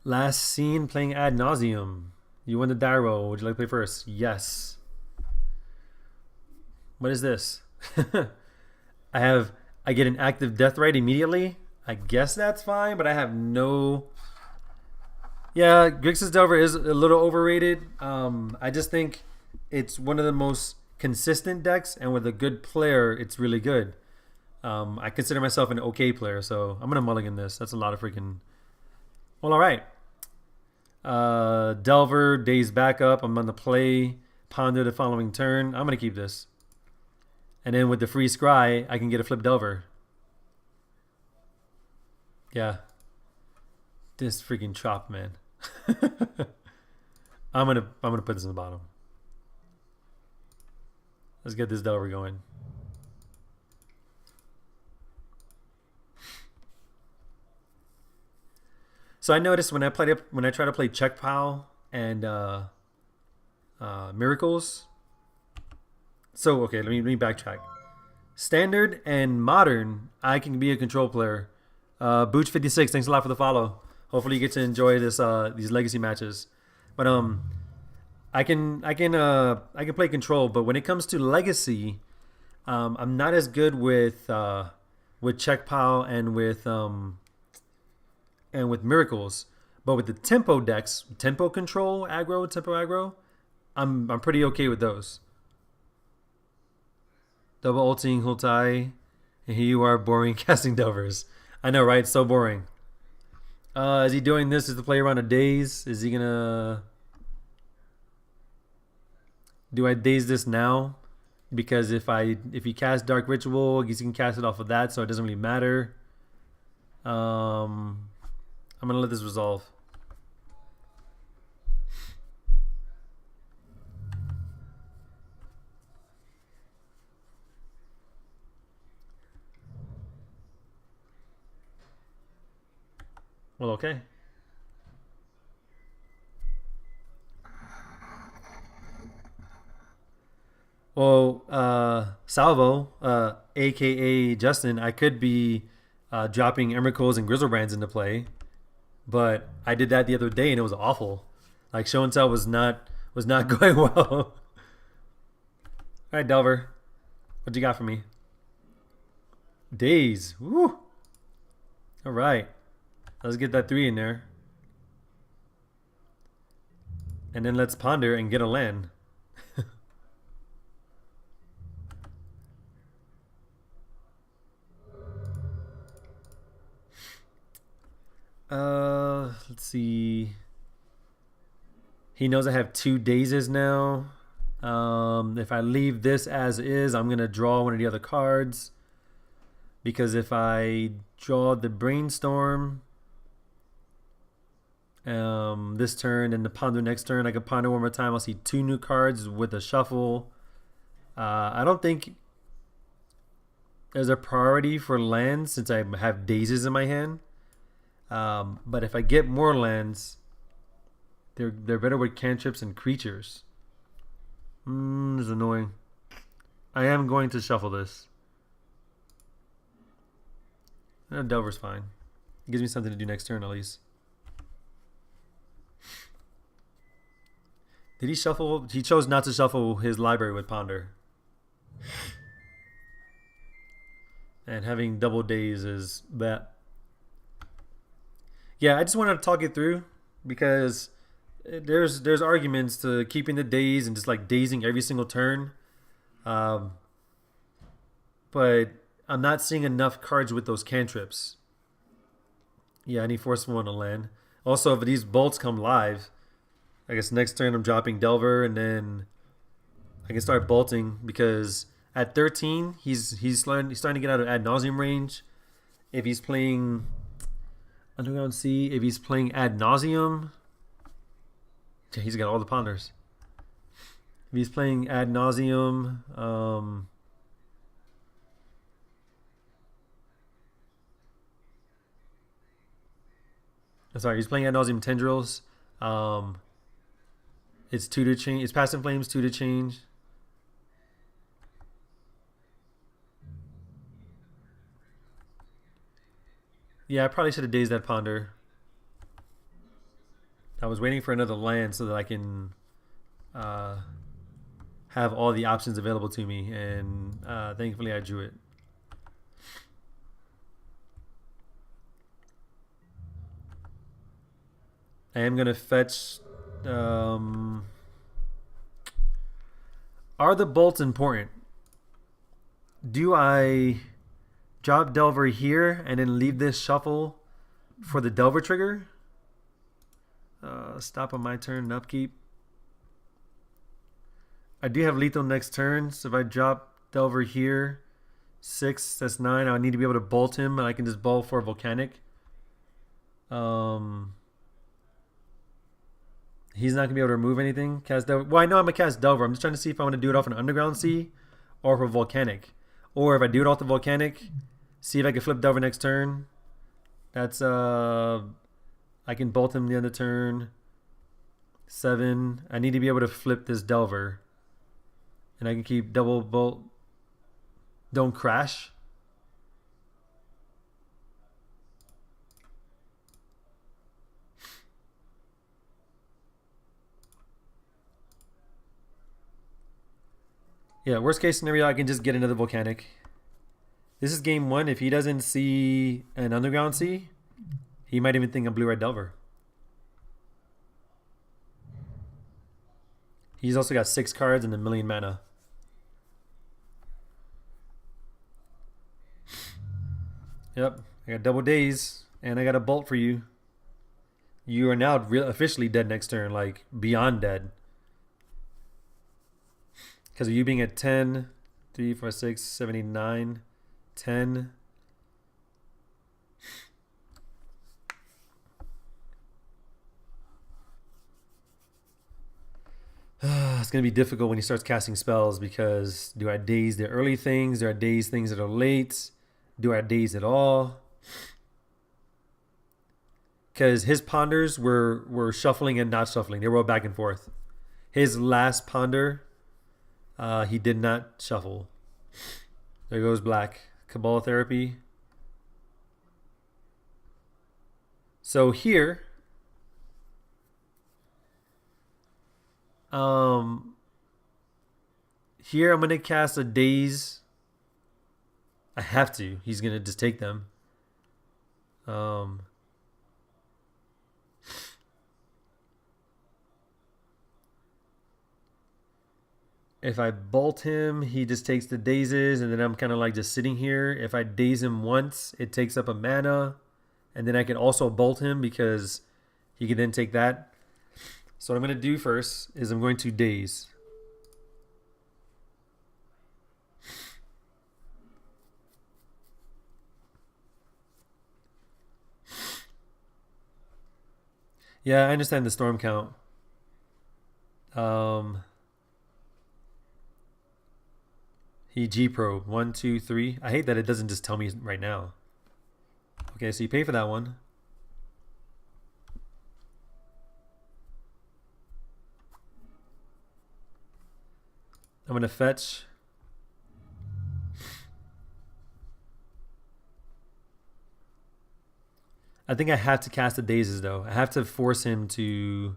Last scene playing ad nauseum. You win the die roll. Would you like to play first? Yes. What is this? I get an active death right immediately. I guess that's fine, but I have no. Yeah, Grixis Delver is a little overrated. I just think it's one of the most consistent decks, and with a good player, it's really good. I consider myself an okay player, so I'm gonna mulligan this. That's a lot of freaking. Well, all right. Delver, Days Backup. I'm on the play. Ponder the following turn. I'm gonna keep this. And then with the free scry, I can get a flip Delver. Yeah. This freaking chop, man. I'm gonna put this in the bottom. Let's get this Delver going. So I noticed when I try to play Check Pal and Miracles. So okay, let me backtrack. Standard and modern, I can be a control player. Booch56, thanks a lot for the follow. Hopefully you get to enjoy these legacy matches. But I can play control, but when it comes to legacy, I'm not as good with Check Pal and with Miracles. But with the tempo decks, tempo control, tempo aggro, I'm pretty okay with those. Double ulting Hultai, and here you are boring casting Delvers. I know, right? So boring. Is he doing this as the play around a daze? Is he gonna? Do I daze this now? Because if he casts Dark Ritual, he can cast it off of that, so it doesn't really matter. I'm gonna let this resolve. Well, okay. Well, Salvo, aka Justin, I could be dropping Emrakul's and Grizzlebrands into play, but I did that the other day and it was awful. Like show and tell was not going well. All right, Delver, what you got for me? Days. Woo. All right. Let's get that 3 in there. And then let's ponder and get a land. Let's see. He knows I have 2 dazes now. If I leave this as is, I'm going to draw one of the other cards. Because if I draw the Brainstorm this turn and the ponder next turn, I can ponder one more time. I'll see 2 new cards with a shuffle. I don't think there's a priority for lands since I have dazes in my hand. But if I get more lands, they're better with cantrips and creatures. This is annoying. I am going to shuffle this. Delver's fine. It gives me something to do next turn at least. Did he shuffle? He chose not to shuffle his library with Ponder. And having double days is that. Yeah, I just wanted to talk it through because there's arguments to keeping the days and just like dazing every single turn. But I'm not seeing enough cards with those cantrips. Yeah, I need Forceful on the land. Also, if these bolts come live, I guess next turn I'm dropping Delver and then I can start bolting because at 13 he's starting to get out of ad nauseum range. If he's playing Underground Sea, if he's playing ad nauseum, he's got all the ponders. If he's playing ad nauseum, sorry, he's playing ad nauseum tendrils. It's 2 to change. It's Past in Flames, 2 to change. Yeah, I probably should have dazed that ponder. I was waiting for another land so that I can uh, have all the options available to me, and thankfully I drew it. I am gonna fetch. Um, are the bolts important? Do I drop Delver here and then leave this shuffle for the Delver trigger? Stop on my turn and upkeep. I do have lethal next turn, so if I drop Delver here, 6, that's 9. I need to be able to bolt him, and I can just bolt for Volcanic. He's not going to be able to remove anything. Cast Delver. Well, I know I'm going to cast Delver. I'm just trying to see if I want to do it off an Underground Sea or for Volcanic. Or if I do it off the Volcanic, see if I can flip Delver next turn. That's, I can bolt him the end of turn. 7. I need to be able to flip this Delver. And I can keep double bolt. Don't crash. Yeah, worst case scenario, I can just get another Volcanic. This is game 1. If he doesn't see an Underground Sea, he might even think I'm Blue-Red Delver. He's also got 6 cards and a million mana. Yep, I got double days, and I got a bolt for you. You are now officially dead next turn, like beyond dead. Because of you being at 10, 3, 4, 6, 7, 8, 9, 10. It's going to be difficult when he starts casting spells because do I daze the early things? Do I daze things that are late? Do I daze at all? Because his ponders were shuffling and not shuffling. They were all back and forth. His last ponder, he did not shuffle. There goes black. Cabal Therapy. So here, here I'm gonna cast a daze. I have to. He's gonna just take them. If I bolt him, he just takes the dazes, and then I'm kind of like just sitting here. If I daze him once, it takes up a mana, and then I can also bolt him because he can then take that. So what I'm going to do first is I'm going to daze. Yeah, I understand the storm count. He G-probe. 1, 2, 3. I hate that it doesn't just tell me right now. Okay, so you pay for that one. I'm going to fetch. I think I have to cast the dazes, though. I have to force him to...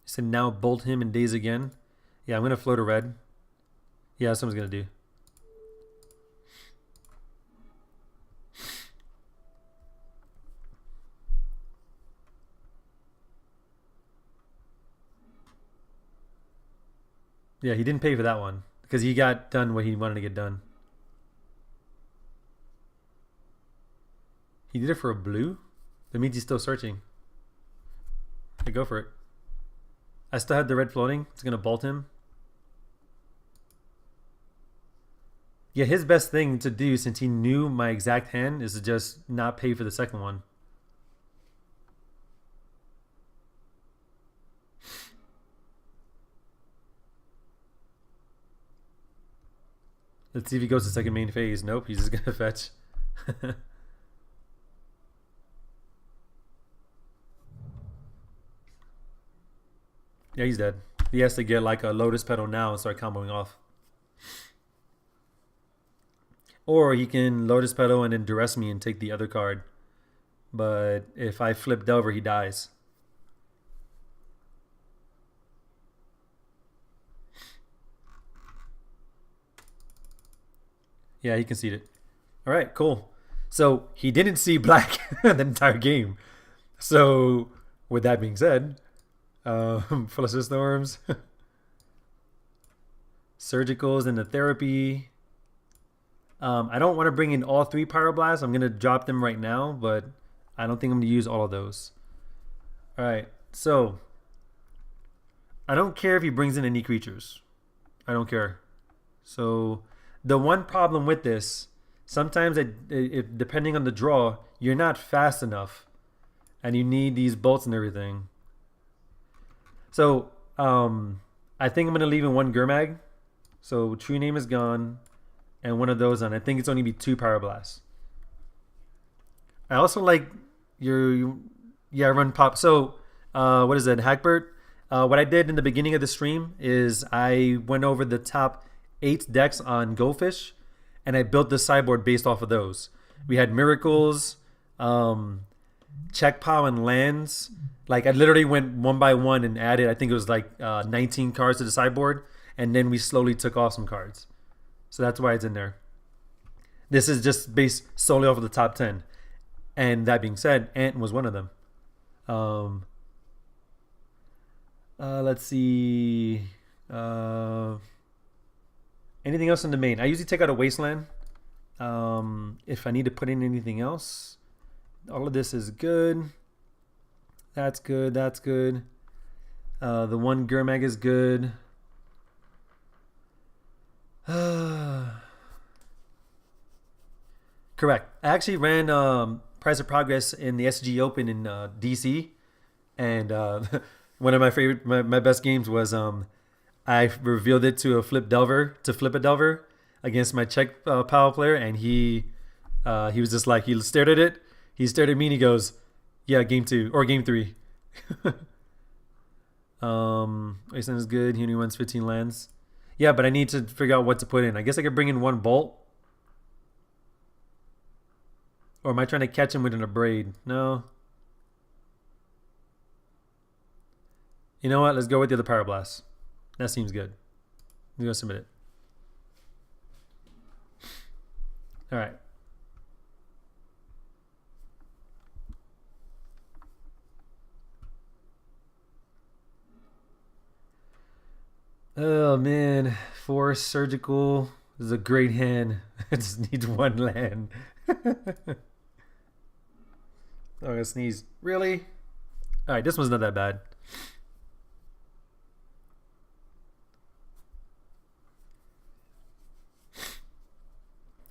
So now bolt him and daze again. Yeah, I'm going to float a red. Yeah, that's what I'm going to do. Yeah, he didn't pay for that one because he got done what he wanted to get done. He did it for a blue? That means he's still searching. Okay, go for it. I still had the red floating. It's going to bolt him. Yeah, his best thing to do since he knew my exact hand is to just not pay for the second one. Let's see if he goes to second main phase. Nope, he's just going to fetch. Yeah, he's dead. He has to get like a Lotus Petal now and start comboing off. Or he can Lotus Petal and then duress me and take the other card. But if I flip Delver, he dies. Yeah, he conceded. All right, cool. So he didn't see black the entire game. So with that being said, Felicity Storms, Surgicals, and the Therapy. I don't want to bring in all 3 Pyroblasts. I'm going to drop them right now, but I don't think I'm going to use all of those. All right, so I don't care if he brings in any creatures. I don't care. So the one problem with this, sometimes depending on the draw, you're not fast enough, and you need these bolts and everything. So I think I'm going to leave in 1 Gurmag. So True Name is gone. And one of those on. I think it's only be 2 Pyroblasts. I also like run pop. So what is it, Hackbert? What I did in the beginning of the stream is I went over the top 8 decks on Goldfish, and I built the sideboard based off of those. We had Miracles, Check Pow, and Lands. Like I literally went one by one and added, I think it was like 19 cards to the sideboard, and then we slowly took off some cards. So that's why it's in there. This is just based solely off of the top 10. And that being said, Ant was one of them. Let's see. Anything else in the main? I usually take out a Wasteland. If I need to put in anything else. All of this is good. That's good. That's good. The 1 Gurmag is good. Correct. I actually ran Price of Progress in the SG Open in DC, and one of my favorite, my best games was I revealed it to flip a Delver against my Czech Power player, and he was just like, he stared at it, he stared at me, and he goes, "Yeah, game 2 or game 3." Iceland is good. He only runs 15 lands. Yeah, but I need to figure out what to put in. I guess I could bring in 1 Bolt. Or am I trying to catch him with an Abrade? No. You know what? Let's go with the other Pyroblast. That seems good. I'm going to submit it. All right. Oh man, Force Surgical is a great hand. I just need 1 land. I'm gonna sneeze. Really? All right, this one's not that bad.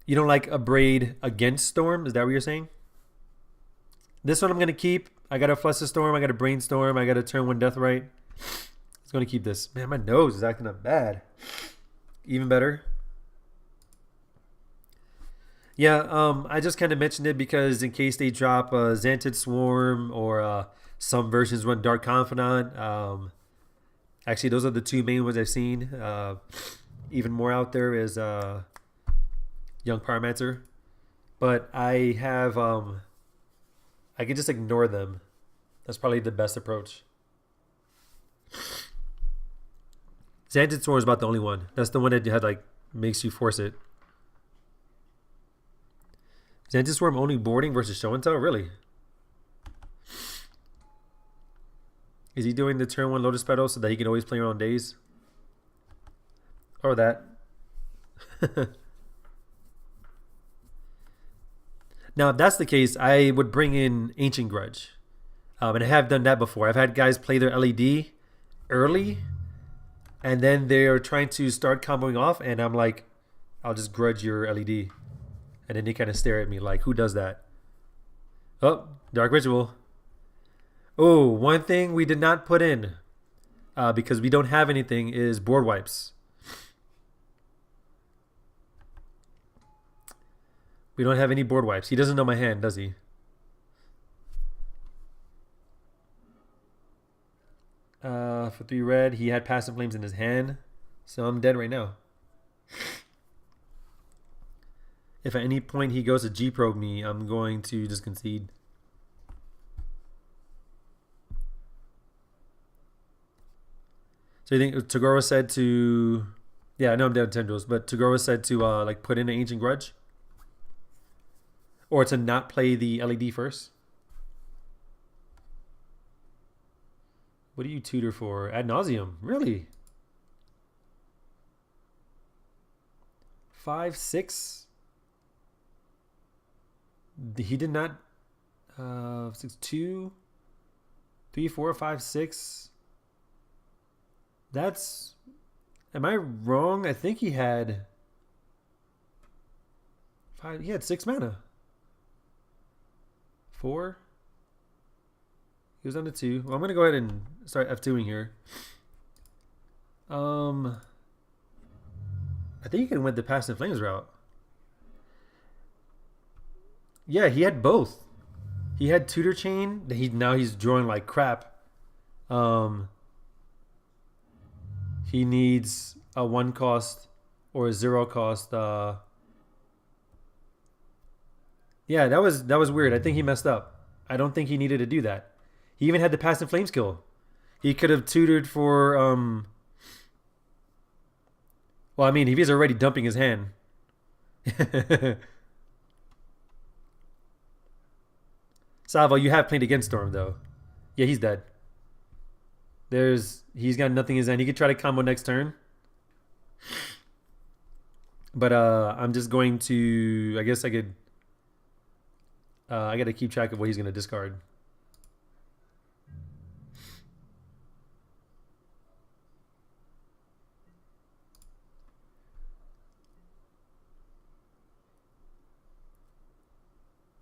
You don't like a Braid against Storm? Is that what you're saying? This one I'm gonna keep. I got a Fluster Storm. I got a Brainstorm. I got a Turn 1 Deathrite. Going to keep this. Man, my nose is acting up bad. Even better. Yeah, I just kind of mentioned it because in case they drop Xantid Swarm or some versions run Dark Confidant. Actually, those are the 2 main ones I've seen. Even more out there is Young Pyromancer. But I have... I can just ignore them. That's probably the best approach. Xantid Swarm is about the only one. That's the one that had like makes you force it. Xantid Swarm only boarding versus show and tell? Really? Is he doing the turn 1 Lotus Petal so that he can always play around days? Or that. Now, if that's the case, I would bring in Ancient Grudge. And I have done that before. I've had guys play their LED early, and then they're trying to start comboing off, and I'm like, I'll just grudge your LED. And then they kind of stare at me like, who does that? Oh, Dark Ritual. Oh, one thing we did not put in, because we don't have anything, is board wipes. We don't have any board wipes. He doesn't know my hand, does he? For 3 red, he had Passive Flames in his hand. So I'm dead right now. If at any point he goes to G-Probe me, I'm going to just concede. So you think Tagoro said to... Yeah, I know I'm dead with tendrils, but Tagoro said to like put in an Ancient Grudge? Or to not play the LED first? What do you tutor for? Ad nauseum. Really? 5, 6? He did not... 6, 2, 3, 4, 5, 6. That's... Am I wrong? I think he had... 5. He had 6 mana. 4? He was on to 2. Well, I'm going to go ahead and start F2ing here. I think you can win the Passive Flames route. Yeah, he had both. He had Tutor Chain. Now he's drawing like crap. He needs a 1 cost or a 0 cost. Yeah, that was weird. I think he messed up. I don't think he needed to do that. He even had the Passive Flame skill. He could have tutored for well, I mean, if he's already dumping his hand. Salvo, you have played against Storm though. Yeah, he's dead. He's got nothing in his hand. He could try to combo next turn. But I'm just going to, I guess I could I got to keep track of what he's going to discard.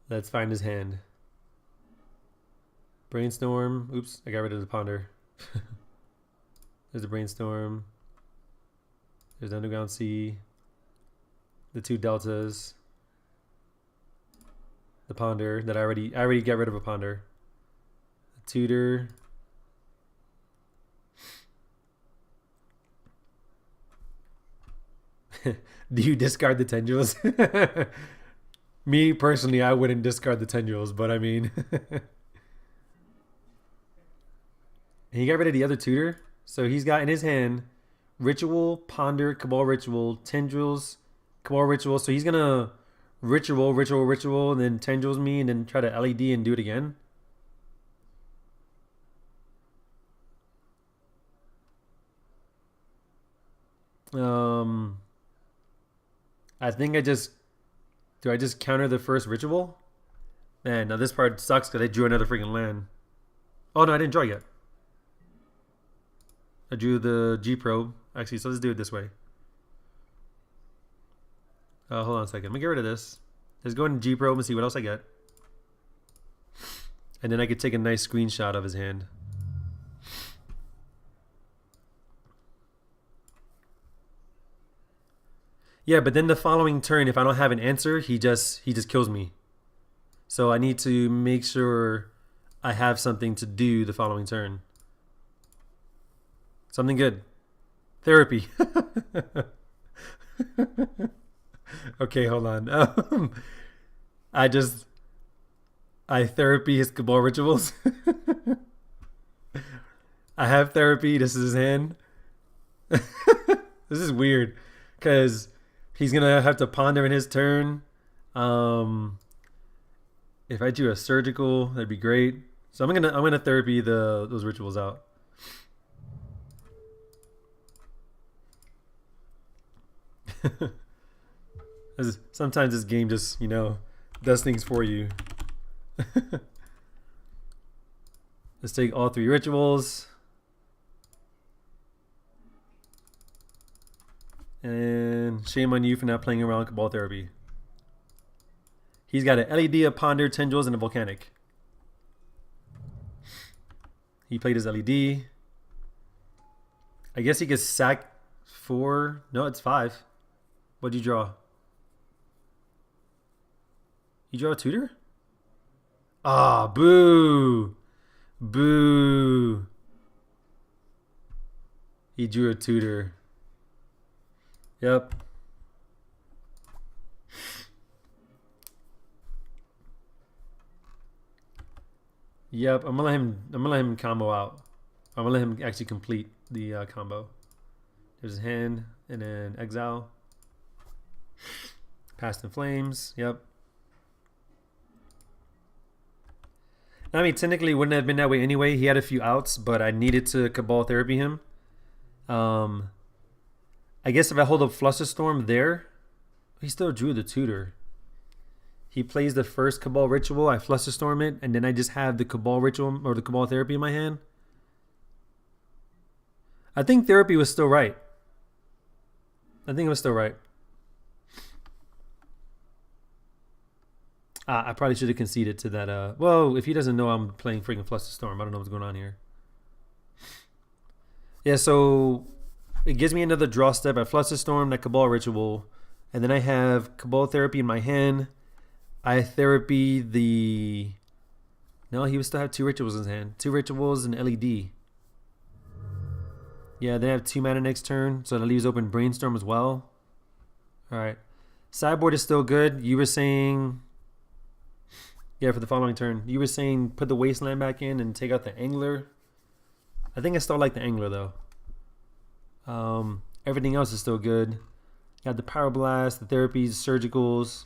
Let's find his hand. Brainstorm. Oops, I got rid of the Ponder. There's the Brainstorm. There's the Underground Sea. The 2 Deltas. The Ponder that I already got rid of a Ponder. The Tutor. Do you discard the Tendrils? Me personally, I wouldn't discard the Tendrils, but I mean... He got rid of the other tutor. So he's got in his hand Ritual, Ponder, Cabal Ritual, Tendrils, Cabal Ritual. So he's going to Ritual, and then Tendrils me, and then try to LED and do it again. I think do I just counter the first Ritual? Man, now this part sucks because I drew another freaking land. Oh no, I didn't draw yet. I drew the G-Probe. Actually, so let's do it this way. Hold on a second. Let me get rid of this. Let's go into G-Probe and see what else I get. And then I could take a nice screenshot of his hand. Yeah, but then the following turn, if I don't have an answer, he just kills me. So I need to make sure I have something to do the following turn. Something good. Therapy. Okay, hold on. I therapy his Cabal Rituals. I have therapy. This is his hand. This is weird because he's gonna have to ponder in his turn. If I do a surgical, that'd be great. So I'm gonna therapy those rituals out. Sometimes this game just, does things for you. Let's take all 3 rituals. And shame on you for not playing around Cabal Therapy. He's got an LED, a Ponder, Tendrils, and a Volcanic. He played his LED. I guess he could sack 4. No, it's 5. What'd you draw? You draw a tutor? Ah, boo. Boo. He drew a tutor. Yep. Yep. I'm gonna let him combo out. I'm gonna let him actually complete the combo. There's his hand, and then exile. Past in Flames. Yep. I mean, technically, it wouldn't have been that way anyway. He had a few outs, but I needed to Cabal Therapy him. I guess if I hold up Flusterstorm there, he still drew the tutor. He plays the first Cabal Ritual, I Flusterstorm it, and then I just have the Cabal Ritual or the Cabal Therapy in my hand. I think Therapy was still right. I think it was still right. I probably should have conceded to that. Well, if he doesn't know I'm playing freaking Flusterstorm, I don't know what's going on here. Yeah, so it gives me another draw step. I Flusterstorm, that Cabal Ritual, and then I have Cabal Therapy in my hand. I Therapy the... No, he would still have 2 Rituals in his hand. 2 Rituals and LED. Yeah, they have 2 mana next turn, so that leaves open Brainstorm as well. Alright. Sideboard is still good. You were saying... Yeah, for the following turn. You were saying put the Wasteland back in and take out the Angler. I think I still like the Angler, though. Everything else is still good. Got the Power Blast, the Therapies, Surgicals.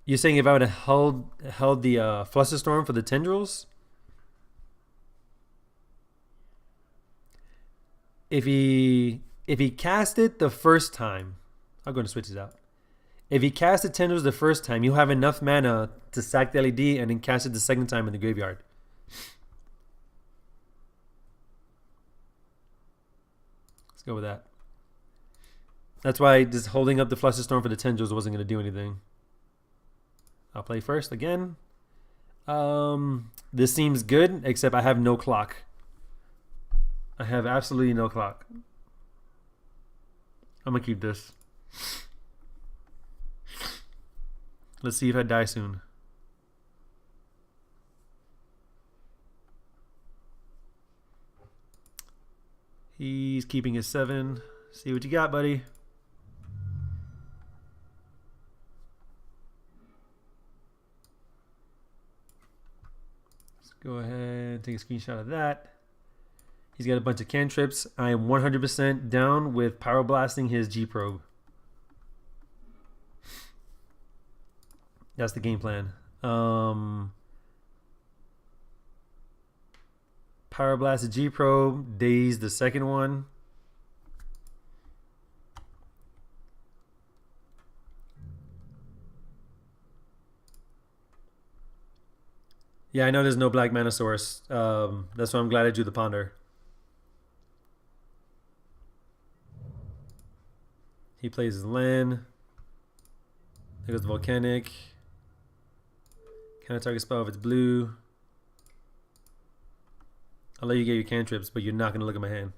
You're saying if I would have held the Flusterstorm for the Tendrils? If he cast it the first time, I'm going to switch this out. If he cast the Tendrils the first time, you'll have enough mana to sack the LED and then cast it the second time in the graveyard. Let's go with that. That's why just holding up the Flusterstorm for the Tendrils wasn't going to do anything. I'll play first again. This seems good, except I have no clock. I have absolutely no clock. I'm going to keep this. Let's see if I die soon. He's keeping his 7. See what you got, buddy. Let's go ahead and take a screenshot of that. He's got a bunch of cantrips. I am 100% down with Power Blasting his G-Probe. That's the game plan. Power Blast the G-Probe. Daze the second one. Yeah, I know there's no black mana source. That's why I'm glad I drew the Ponder. He plays his land. There goes the Volcanic. Can I target spell if it's blue? I'll let you get your cantrips, but you're not going to look at my hand.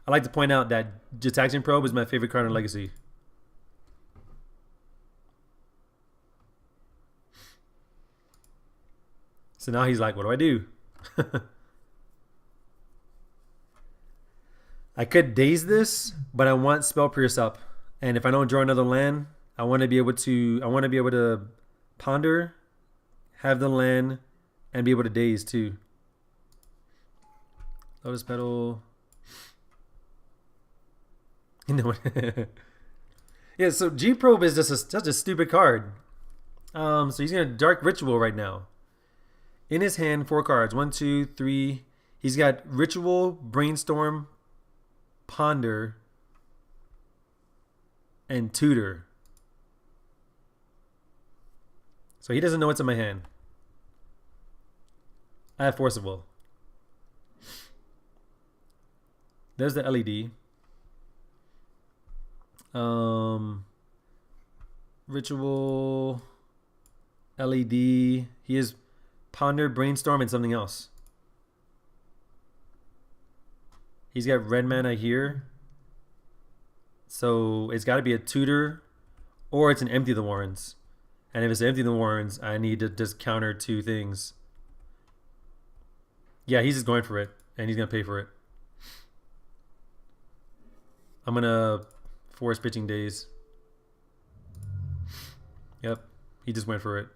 I like to point out that Detection Probe is my favorite card in Legacy. So now he's like, what do I do? I could daze this, but I want Spell Pierce up. And if I don't draw another land, I want to be able to ponder, have the land, and be able to daze too. Lotus Petal. You know what? Yeah, so G-Probe is just such a stupid card. So he's gonna Dark Ritual right now. In his hand, 4 cards. 1, 2, 3. He's got Ritual, Brainstorm, Ponder, and Tutor. So he doesn't know what's in my hand. I have Force of Will. There's the LED. Ritual, LED. He is Ponder, Brainstorm, and something else. He's got red mana here. So it's got to be a Tutor, or it's an Empty the Warrens. And if it's empty the warrens, I need to just counter 2 things. Yeah, he's just going for it, and he's gonna pay for it. I'm gonna force pitching days. Yep, he just went for it.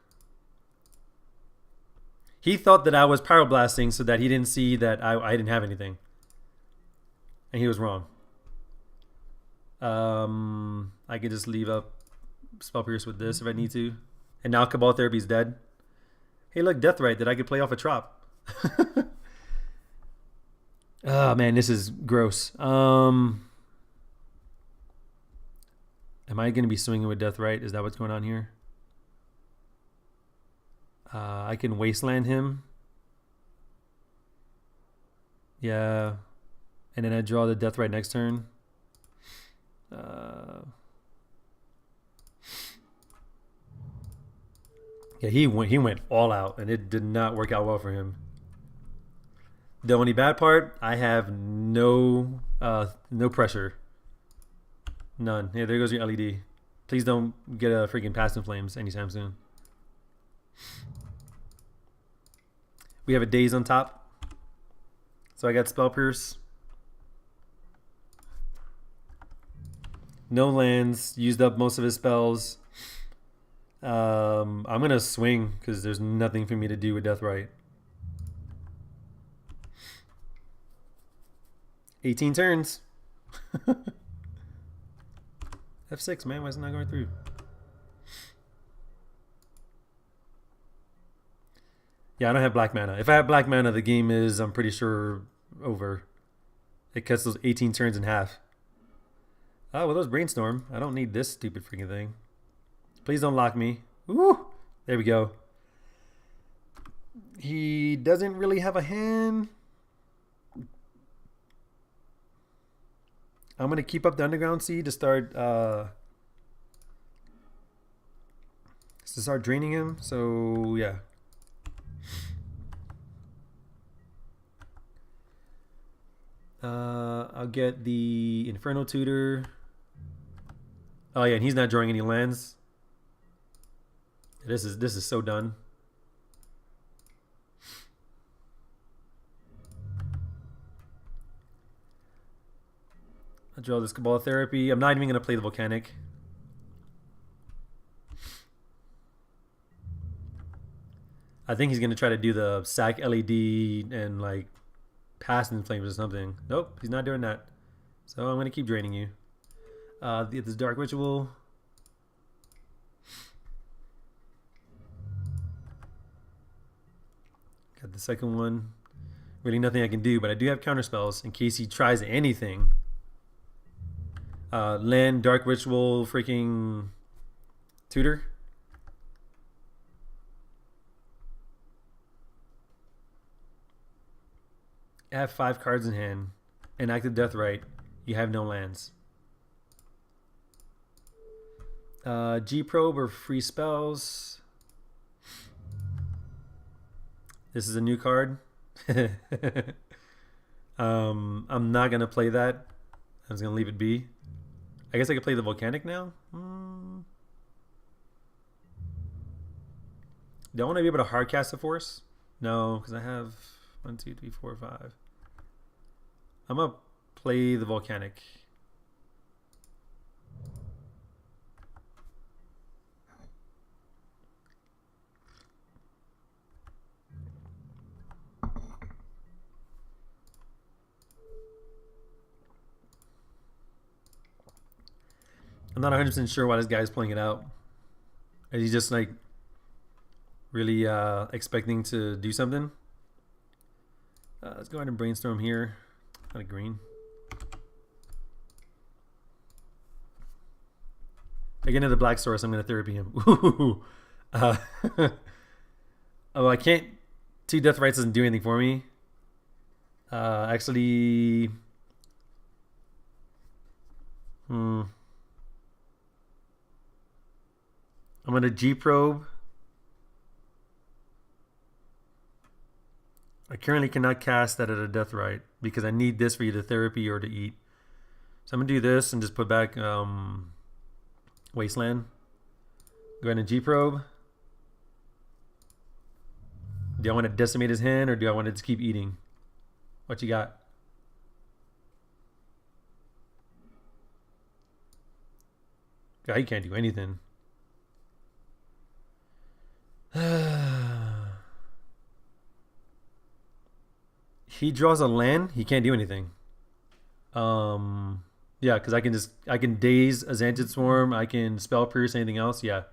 He thought that I was pyroblasting so that he didn't see that I didn't have anything. And he was wrong. I could just leave up Spell Pierce with this if I need to. And now Cabal Therapy's dead. Hey, look, Deathrite that I could play off a Trop. Oh, man, this is gross. Am I going to be swinging with Deathrite? Is that what's going on here? I can Wasteland him. Yeah. And then I draw the Deathrite next turn. Yeah, he went all out, and it did not work out well for him. The only bad part, I have no pressure. None. Yeah, there goes your LED. Please don't get a freaking Past in Flames anytime soon. We have a Daze on top. So I got Spell Pierce. No lands. Used up most of his spells. I'm going to swing because there's nothing for me to do with Deathrite. 18 turns. F6, man. Why is it not going through? Yeah, I don't have black mana. If I have black mana, the game is, I'm pretty sure, over. It cuts those 18 turns in half. Oh, well, those Brainstorm. I don't need this stupid freaking thing. Please don't lock me. Woo! There we go. He doesn't really have a hand. I'm going to keep up the Underground Sea to start draining him. So, yeah. I'll get the Inferno Tutor. Oh yeah, and he's not drawing any lands. This is so done. I'll draw this Cabal Therapy. I'm not even gonna play the Volcanic. I think he's gonna try to do the sack LED and like Past in Flames or something. Nope, he's not doing that. So I'm going to keep draining you. This Dark Ritual. Got the second one. Really nothing I can do, but I do have counter spells in case he tries anything. Land, Dark Ritual, freaking Tutor. I have 5 cards in hand. Inactive Deathrite. You have no lands. G-Probe or free spells. This is a new card. I'm not going to play that. I'm just going to leave it be. I guess I could play the Volcanic now. Do I want to be able to hardcast a Force? No, because I have 1, 2, 3, 4, 5. I'm going to play the Volcanic. I'm not 100% sure why this guy's playing it out. Is he just like really expecting to do something? Let's go ahead and Brainstorm here. Not a green. If I get another black source, I'm going to therapy him. Oh, I can't. 2 Deathrites doesn't do anything for me. Actually, I'm going to G-Probe. I currently cannot cast that at a Deathrite because I need this for either therapy or to eat. So I'm going to do this and just put back Wasteland. Go ahead and G-probe. Do I want to decimate his hand or do I want to just keep eating? What you got? God, he can't do anything. He draws a land. He can't do anything. Yeah, because I can daze a Xantid Swarm. I can spell pierce anything else. Yeah,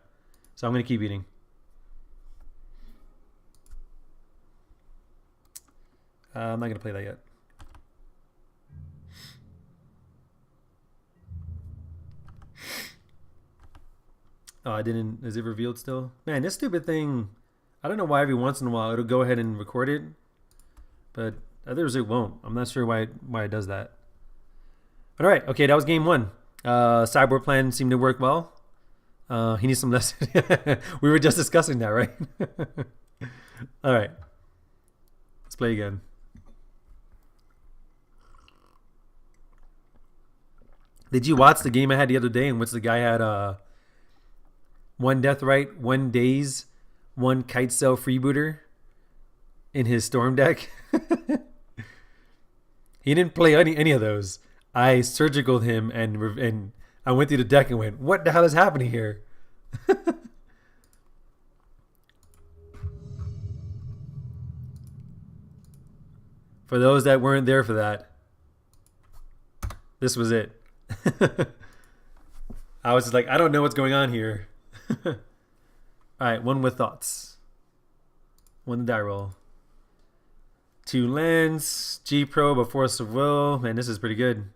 so I'm gonna keep eating. I'm not gonna play that yet. Oh, I didn't. Is it revealed still? Man, this stupid thing. I don't know why every once in a while it'll go ahead and record it, but others it won't. I'm not sure why it does that. But all right, okay, that was game one. Cyborg plan seemed to work well. He needs some less. We were just discussing that, right? All right, let's play again. Did you watch the game I had the other day in which the guy had one death right, one daze, one kite cell freebooter in his storm deck? He didn't play any of those. I surgicaled him and I went through the deck and went, what the hell is happening here? For those that weren't there for that, this was it. I was just like, I don't know what's going on here. All right, one with thoughts. One die roll. 2 lands, G-probe, a force of will. Man, this is pretty good.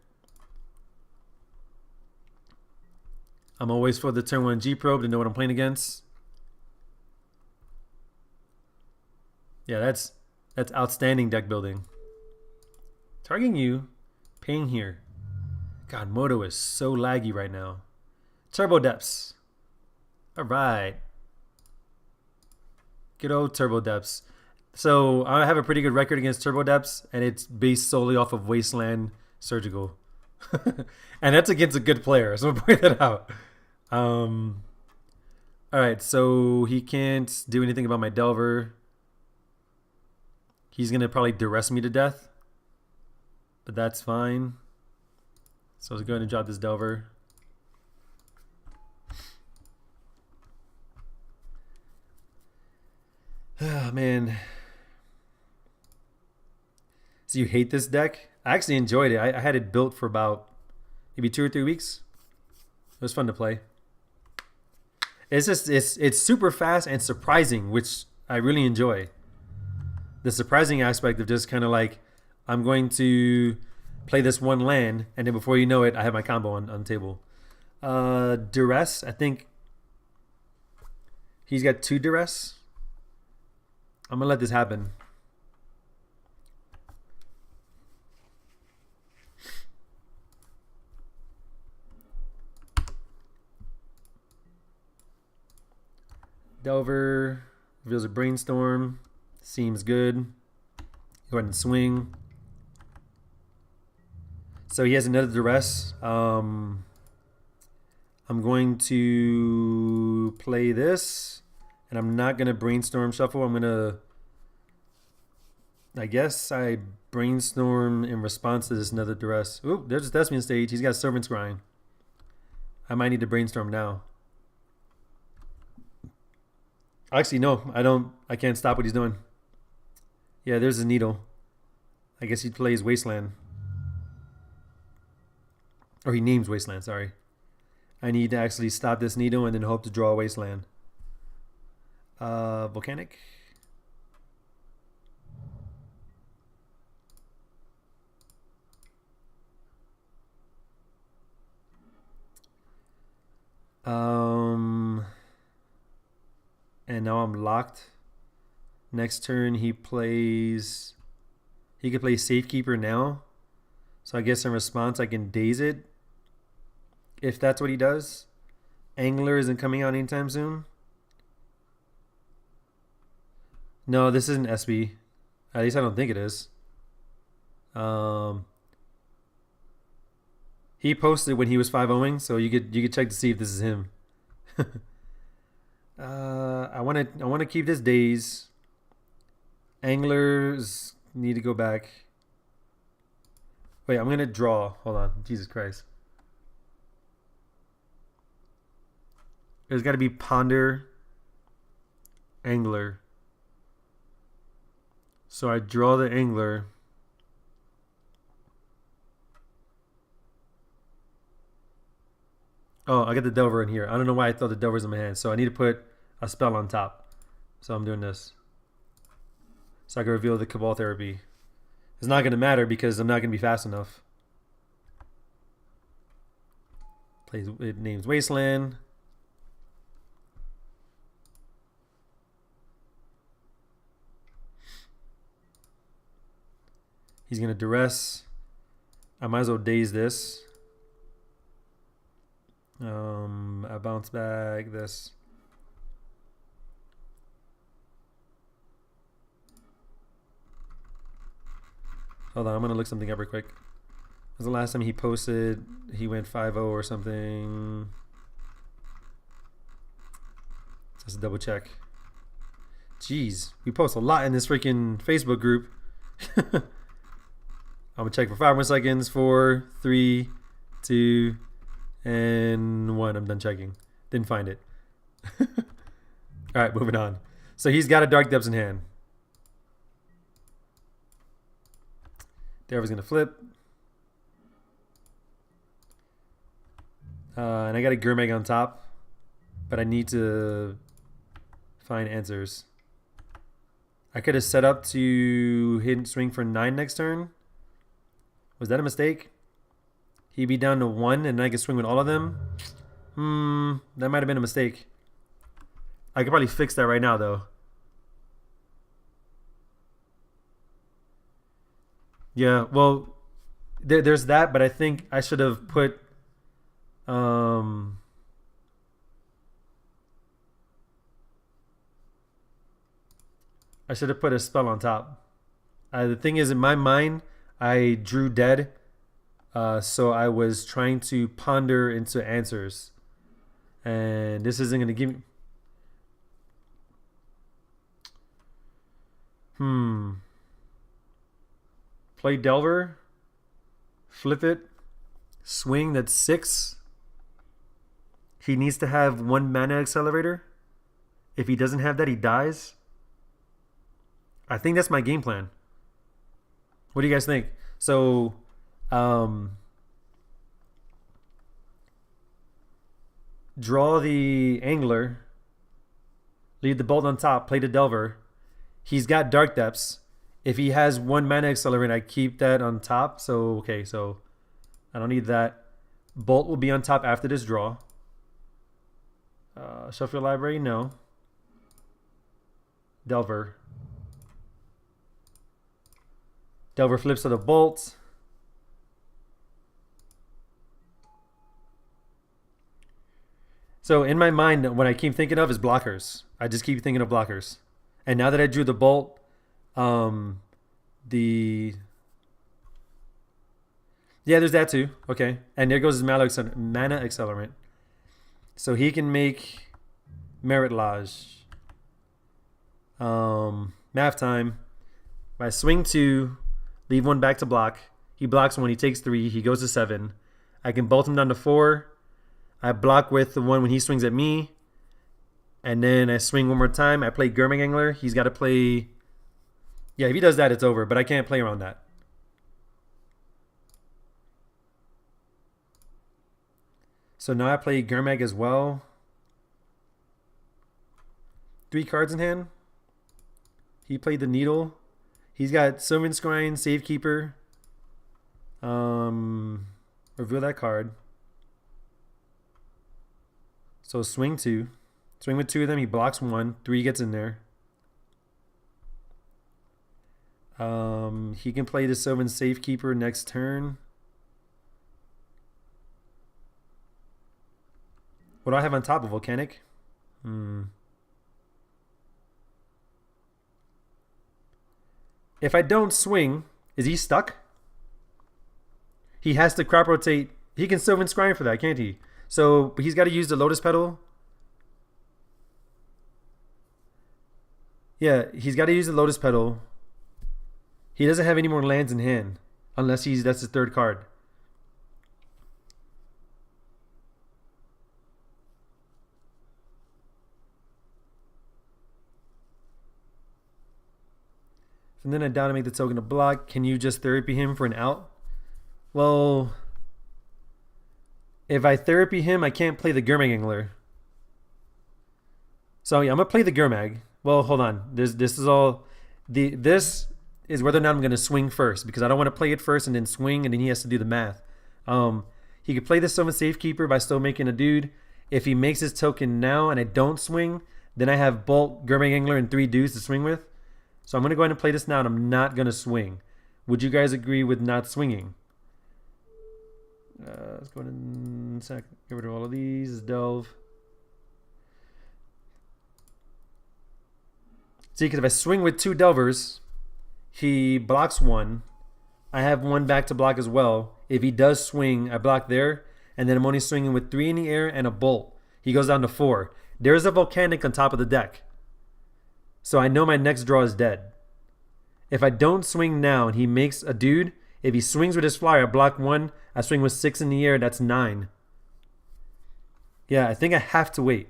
I'm always for the turn 1 G-probe to know what I'm playing against. Yeah, that's outstanding deck building. Targeting you, paying here. God, Moto is so laggy right now. Turbo Depths. All right. Good old Turbo Depths. So I have a pretty good record against Turbo Depths, and it's based solely off of Wasteland Surgical. And that's against a good player, so I'll point that out. All right, so he can't do anything about my Delver. He's going to probably duress me to death, but that's fine. So let's go ahead and drop this Delver. Oh, man. So you hate this deck? I actually enjoyed it. I had it built for about maybe 2 or 3 weeks. It was fun to play. It's just it's super fast and surprising, which I really enjoy. The surprising aspect of just kind of like, I'm going to play this one land, and then before you know it, I have my combo on the table. Duress, I think he's got 2 Duress. I'm gonna let this happen. Delver reveals a Brainstorm. Seems good. Go ahead and swing. So he has another Duress. I'm going to play this, and I'm not going to Brainstorm Shuffle. I'm going to, I guess I Brainstorm in response to this another Duress. Oop, there's a Thespian stage. He's got Servant's Grind. I might need to Brainstorm now. Actually, no, I can't stop what he's doing. Yeah, there's his Needle. I guess he plays Wasteland. Or he names Wasteland, sorry. I need to actually stop this Needle and then hope to draw a Wasteland. Volcanic. And now I'm locked. Next turn he could play Safekeeper now. So I guess in response I can daze it. If that's what he does. Angler isn't coming out anytime soon. No, this isn't SB. At least I don't think it is. He posted when he was 5-0ing, so you could check to see if this is him. I want to keep this days. Anglers need to go back. Wait, I'm gonna draw. Hold on. Jesus Christ. There's got to be ponder, angler. So I draw the angler. Oh, I got the Delver in here. I don't know why I thought the Delver's in my hand. So I need to put a spell on top. So I'm doing this. So I can reveal the Cabal Therapy. It's not going to matter because I'm not going to be fast enough. Plays, it names Wasteland. He's going to Duress. I might as well daze this. I bounce back this. Hold on, I'm going to look something up real quick. Was the last time he posted, he went 5-0 or something. Just double check. Jeez, we post a lot in this freaking Facebook group. I'm going to check for 5 more seconds. 4, 3, 2, and 1. I'm done checking. Didn't find it. All right, moving on. So he's got a Dark Depths in hand. Delver's going to flip. And I got a Gurmag on top. But I need to find answers. I could have set up to hit and swing for 9 next turn. Was that a mistake? He'd be down to 1 and I could swing with all of them. That might have been a mistake. I could probably fix that right now though. Yeah, well, there's that, but I think I should have put I should have put a spell on top. The thing is, in my mind, I drew dead, so I was trying to ponder into answers, and this isn't going to give me. Play Delver, flip it, swing. That's 6. He needs to have 1 mana accelerator. If he doesn't have that, he dies. I think that's my game plan. What do you guys think? So, draw the Angler, leave the Bolt on top, play the Delver. He's got Dark Depths. If he has 1 mana accelerant, I keep that on top. So, okay, so I don't need that. Bolt will be on top after this draw. Shuffle your library, no. Delver. Delver flips to the Bolt. So in my mind, what I keep thinking of is blockers. I just keep thinking of blockers. And now that I drew the Bolt, there's that too. Okay, and there goes his mana accelerant. So he can make Merit Lodge. Math time. If I swing 2, leave 1 back to block. He blocks 1. He takes 3. He goes to 7. I can bolt him down to 4. I block with the 1 when he swings at me. And then I swing 1 more time. I play Gurmag Angler. He's got to play. Yeah, if he does that, it's over. But I can't play around that. So now I play Gurmag as well. 3 cards in hand. He played the Needle. He's got Sylvan Scrying, Safekeeper. Reveal that card. So swing 2. Swing with 2 of them. He blocks 1. 3 gets in there. He can play the Sylvan Safekeeper next turn. What do I have on top of Volcanic? If I don't swing, is he stuck? He has to crop rotate. He can Sylvan Scrying for that, can't he? So he's got to use the Lotus Petal. Yeah, he's got to use the Lotus Petal. He doesn't have any more lands in hand. Unless that's his third card. And then I down to make the token a block. Can you just therapy him for an out? Well, if I therapy him, I can't play the Gurmag Angler. So yeah, I'm gonna play the Gurmag. Well, hold on. This is whether or not I'm gonna swing first because I don't want to play it first and then swing and then he has to do the math. He could play the Summon Safekeeper by still making a dude. If he makes his token now and I don't swing, then I have Bolt, Gurmag Angler, and 3 dudes to swing with. So I'm gonna go ahead and play this now and I'm not gonna swing. Would you guys agree with not swinging? Let's go ahead and get rid of all of these. Delve. See, because if I swing with 2 Delvers, he blocks 1. I have 1 back to block as well. If he does swing, I block there. And then I'm only swinging with 3 in the air and a Bolt. He goes down to 4. There's a Volcanic on top of the deck. So I know my next draw is dead. If I don't swing now and he makes a dude, if he swings with his flyer, I block 1. I swing with 6 in the air, that's 9. Yeah, I think I have to wait.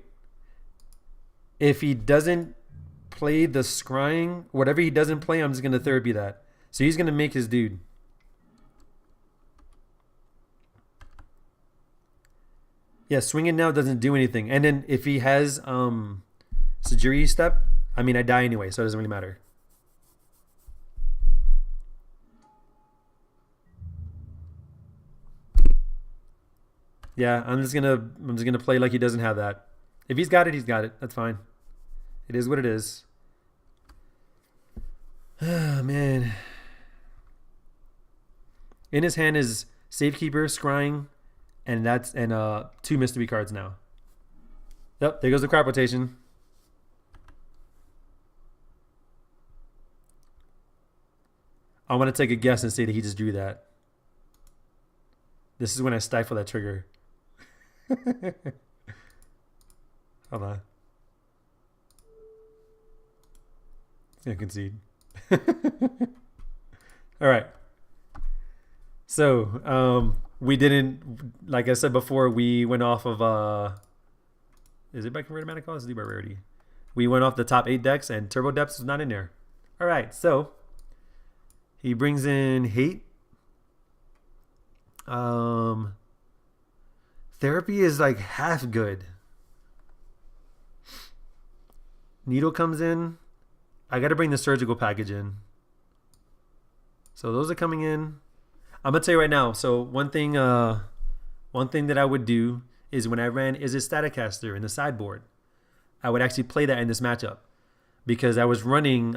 If he doesn't play the scrying, whatever he doesn't play, I'm just going to therapy that. So he's going to make his dude. Yeah, swinging now doesn't do anything. And then if he has Sajiri step, I mean, I die anyway, so it doesn't really matter. Yeah, I'm just gonna play like he doesn't have that. If he's got it, he's got it. That's fine. It is what it is. Oh, man. In his hand is Safekeeper, Scrying, and 2 mystery cards now. Yep, there goes the crop rotation. I want to take a guess and say that he just drew that. This is when I stifle that trigger. Hold on. It's gonna concede. All right. So we didn't, like I said before, we went off of is it by converted mana cost? Is it by rarity? We went off the top 8 decks and Turbo Depths was not in there. All right, so he brings in Hate. Therapy is like half good. Needle comes in. I got to bring the surgical package in. So those are coming in. I'm gonna tell you right now. So one thing that I would do is when I ran Izzet Staticaster in the sideboard, I would actually play that in this matchup because I was running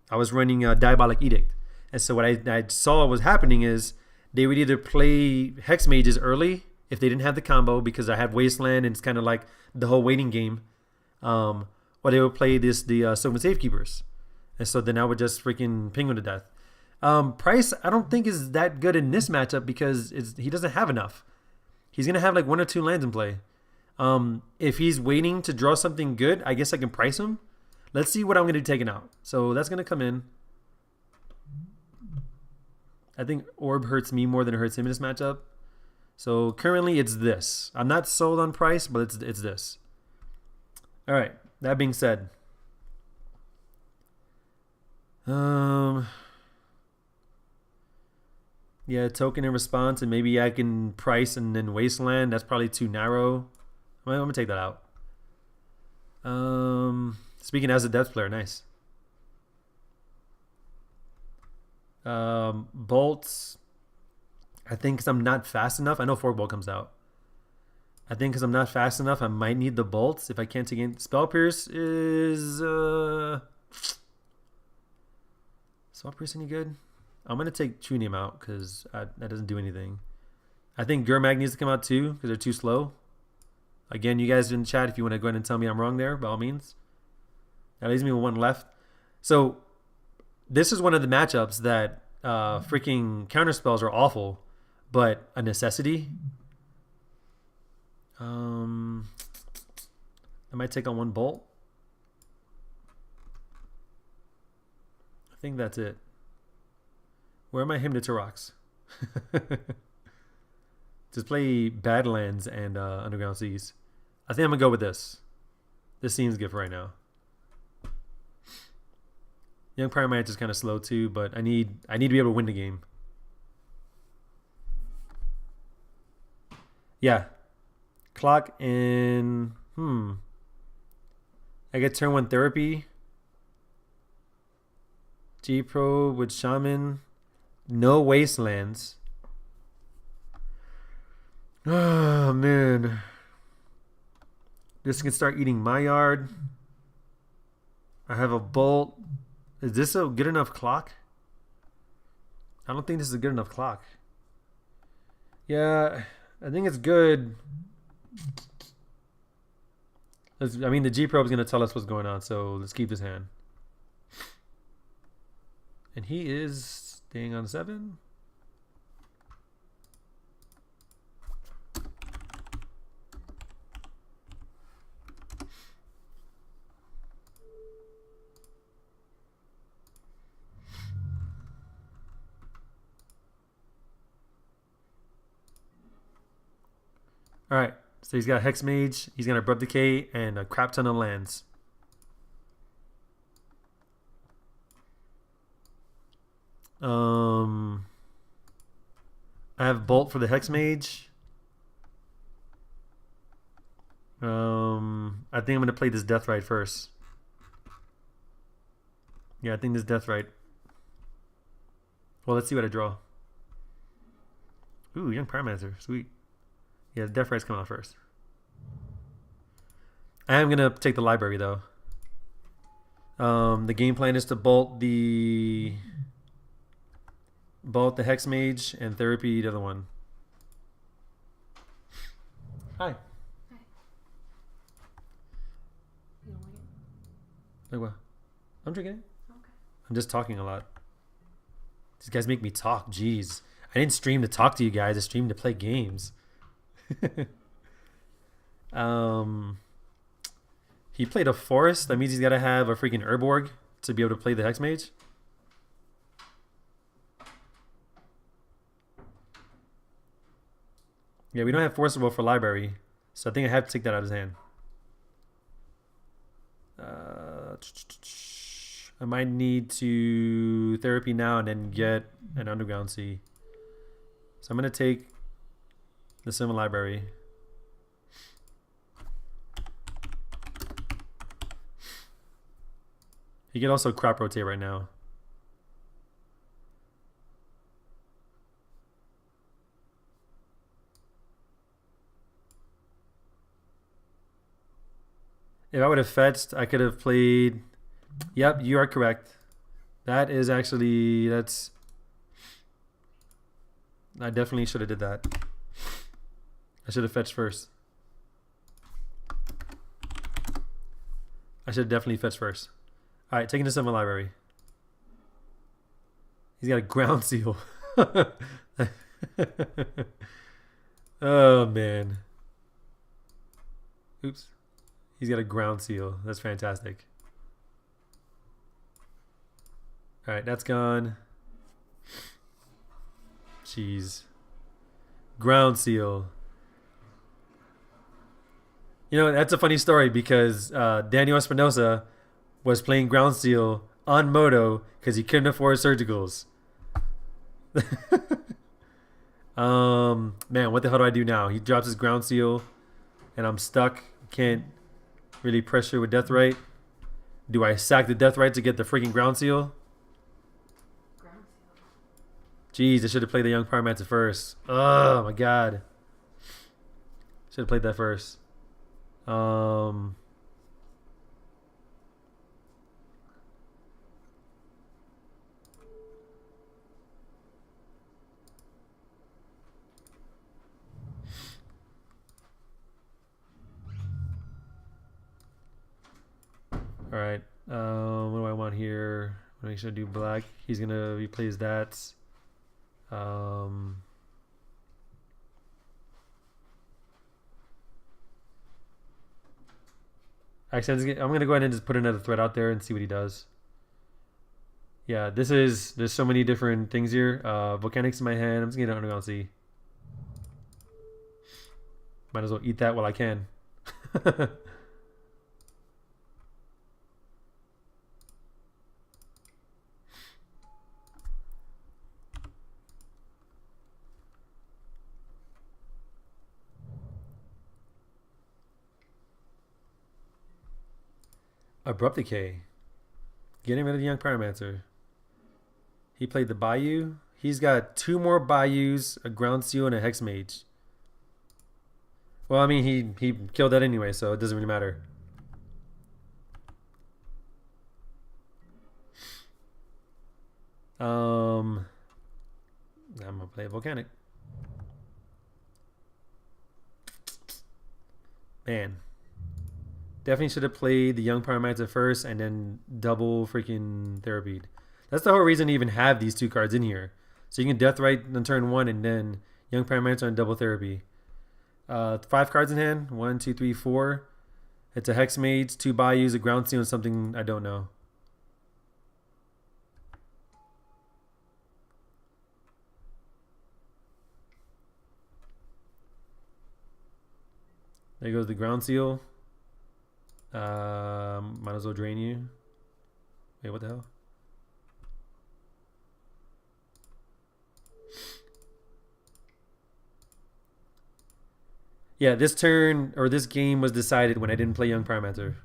Diabolic Edict, and so what I saw was happening is they would either play Hex Mages early if they didn't have the combo because I had Wasteland and it's kind of like the whole waiting game, or they would play the Sylvan Safekeepers, and so then I would just freaking ping him to death. Price I don't think is that good in this matchup because he doesn't have enough. He's gonna have like 1 or 2 lands in play. If he's waiting to draw something good, I guess I can price him. Let's see what I'm gonna be taking out. So that's gonna come in. I think Orb hurts me more than it hurts him in this matchup. So currently it's this. I'm not sold on price, but it's this. All right. That being said, yeah, token in response, and maybe I can price and then Wasteland. That's probably too narrow. I'm gonna take that out. Speaking as a depth player, nice. Bolts. I think because I'm not fast enough. I know Fork Bolt comes out. I think because I'm not fast enough, I might need the bolts if I can't take in. Spell Pierce is Spell Pierce any good? I'm gonna take True Name out because that doesn't do anything. I think Gurmag needs to come out too because they're too slow. Again, you guys in the chat, if you want to go ahead and tell me I'm wrong there, by all means. That leaves me with 1 left. So this is one of the matchups that freaking counter spells are awful, but a necessity. I might take on 1 bolt. think that's it. Where are my Hymn to Turox? Just play Badlands and Underground Seas. I think I'm gonna go with this. This seems good for right now. Young Pyromancer is kind of slow too, but I need to be able to win the game. Yeah. Clock in I get turn 1 therapy. G-Pro with Shaman. No Wastelands. Oh, man. This can start eating my yard. I have a Bolt. Is this a good enough clock? I don't think this is a good enough clock. Yeah, I think it's good. I mean, the G-Probe is going to tell us what's going on, so let's keep this hand. And he is staying on 7. All right, so he's got Hex Mage, he's got Abrupt Decay, and a crap ton of lands. I have Bolt for the Hex Mage. I think I'm going to play this Deathrite first. Yeah, I think this Deathrite. Well, let's see what I draw. Ooh, Young Pyromancer. Sweet. Yeah, Deathrite's coming out first. I am going to take the library, though. The game plan is to bolt the Hex Mage and Therapy the other one. Hi. Hi. You don't like it? Like what? I'm drinking it. Okay. I'm just talking a lot. These guys make me talk. Jeez. I didn't stream to talk to you guys. I streamed to play games. He played a forest. That means he's got to have a freaking Urborg to be able to play the Hex Mage. Yeah, we don't have Forcible for library, so I think I have to take that out of his hand. I might need to Therapy now and then get an Underground Sea. So I'm going to take the Similar Library. He can also crop rotate right now. If I would have fetched, I could have played... Yep, you are correct. That is actually... That's... I definitely should have did that. I should have fetched first. I should have definitely fetched first. Alright, taking this in my library. He's got a Ground Seal. Oh, man. Oops. He's got a Ground Seal. That's fantastic. Alright, that's gone. Jeez. Ground Seal. You know, that's a funny story because Daniel Espinosa was playing Ground Seal on Moto because he couldn't afford surgicals. Man, what the hell do I do now? He drops his Ground Seal and I'm stuck. Can't really pressure with Deathrite. Do I sack the Deathrite to get the freaking Ground Seal? Ground Seal. Jeez, I should have played the Young Pyromancer first. Oh my god. Should have played that first. All right. What do I want here? Make sure I do black. He's gonna replace that. Actually, I'm gonna go ahead and just put another threat out there and see what he does. Yeah, there's so many different things here. Volcanics in my hand. I'm just gonna underground sea. Might as well eat that while I can. Abrupt Decay. Getting rid of the Young Pyromancer. He played the Bayou. He's got two more Bayous, a Ground Seal, and a Hex Mage. Well, I mean, he killed that anyway, so it doesn't really matter. I'm gonna play Volcanic. Man, definitely should have played the Young Pyromancer first and then double freaking Therapy. That's the whole reason to even have these two cards in here. So you can Deathrite on turn one and then Young Pyromancer and double Therapy. 5 cards in hand. 1, 2, 3, 4. It's a Hex Mage, 2 Bayous, a Ground Seal, and something I don't know. There goes the Ground Seal. Might as well drain you. Wait, what the hell? Yeah, this turn or this game was decided when I didn't play Young Pyromancer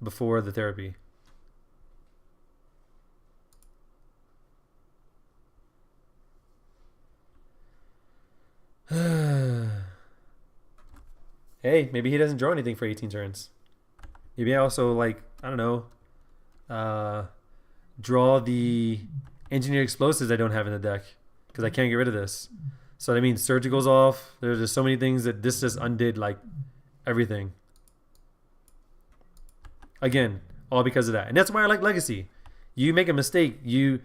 before the Therapy. Hey, maybe he doesn't draw anything for 18 turns. Maybe I also like, I don't know, draw the engineered explosives I don't have in the deck because I can't get rid of this. So that means surgical's off. There's just so many things that this just undid, like everything. Again, all because of that, and that's why I like Legacy. You make a mistake, you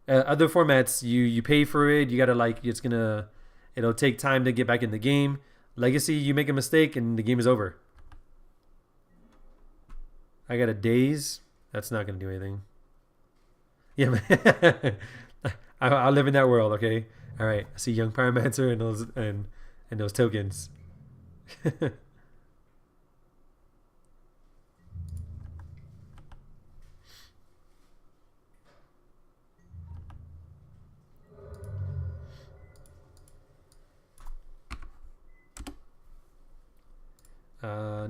other formats, you pay for it. You gotta like it'll take time to get back in the game. Legacy, you make a mistake and the game is over. I got a daze. That's not gonna do anything. Yeah, man. I'll live in that world. Okay. All right. I see Young Pyromancer and those tokens.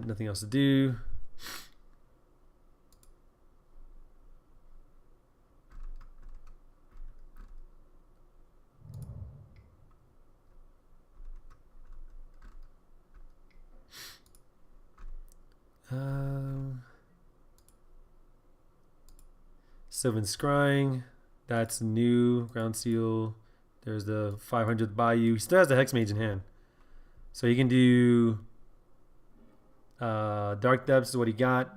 Nothing else to do. Seven Scrying. That's new. Ground Seal. There's the 500th Bayou. He still has the Hex Mage in hand. So he can do Dark Depths is what he got.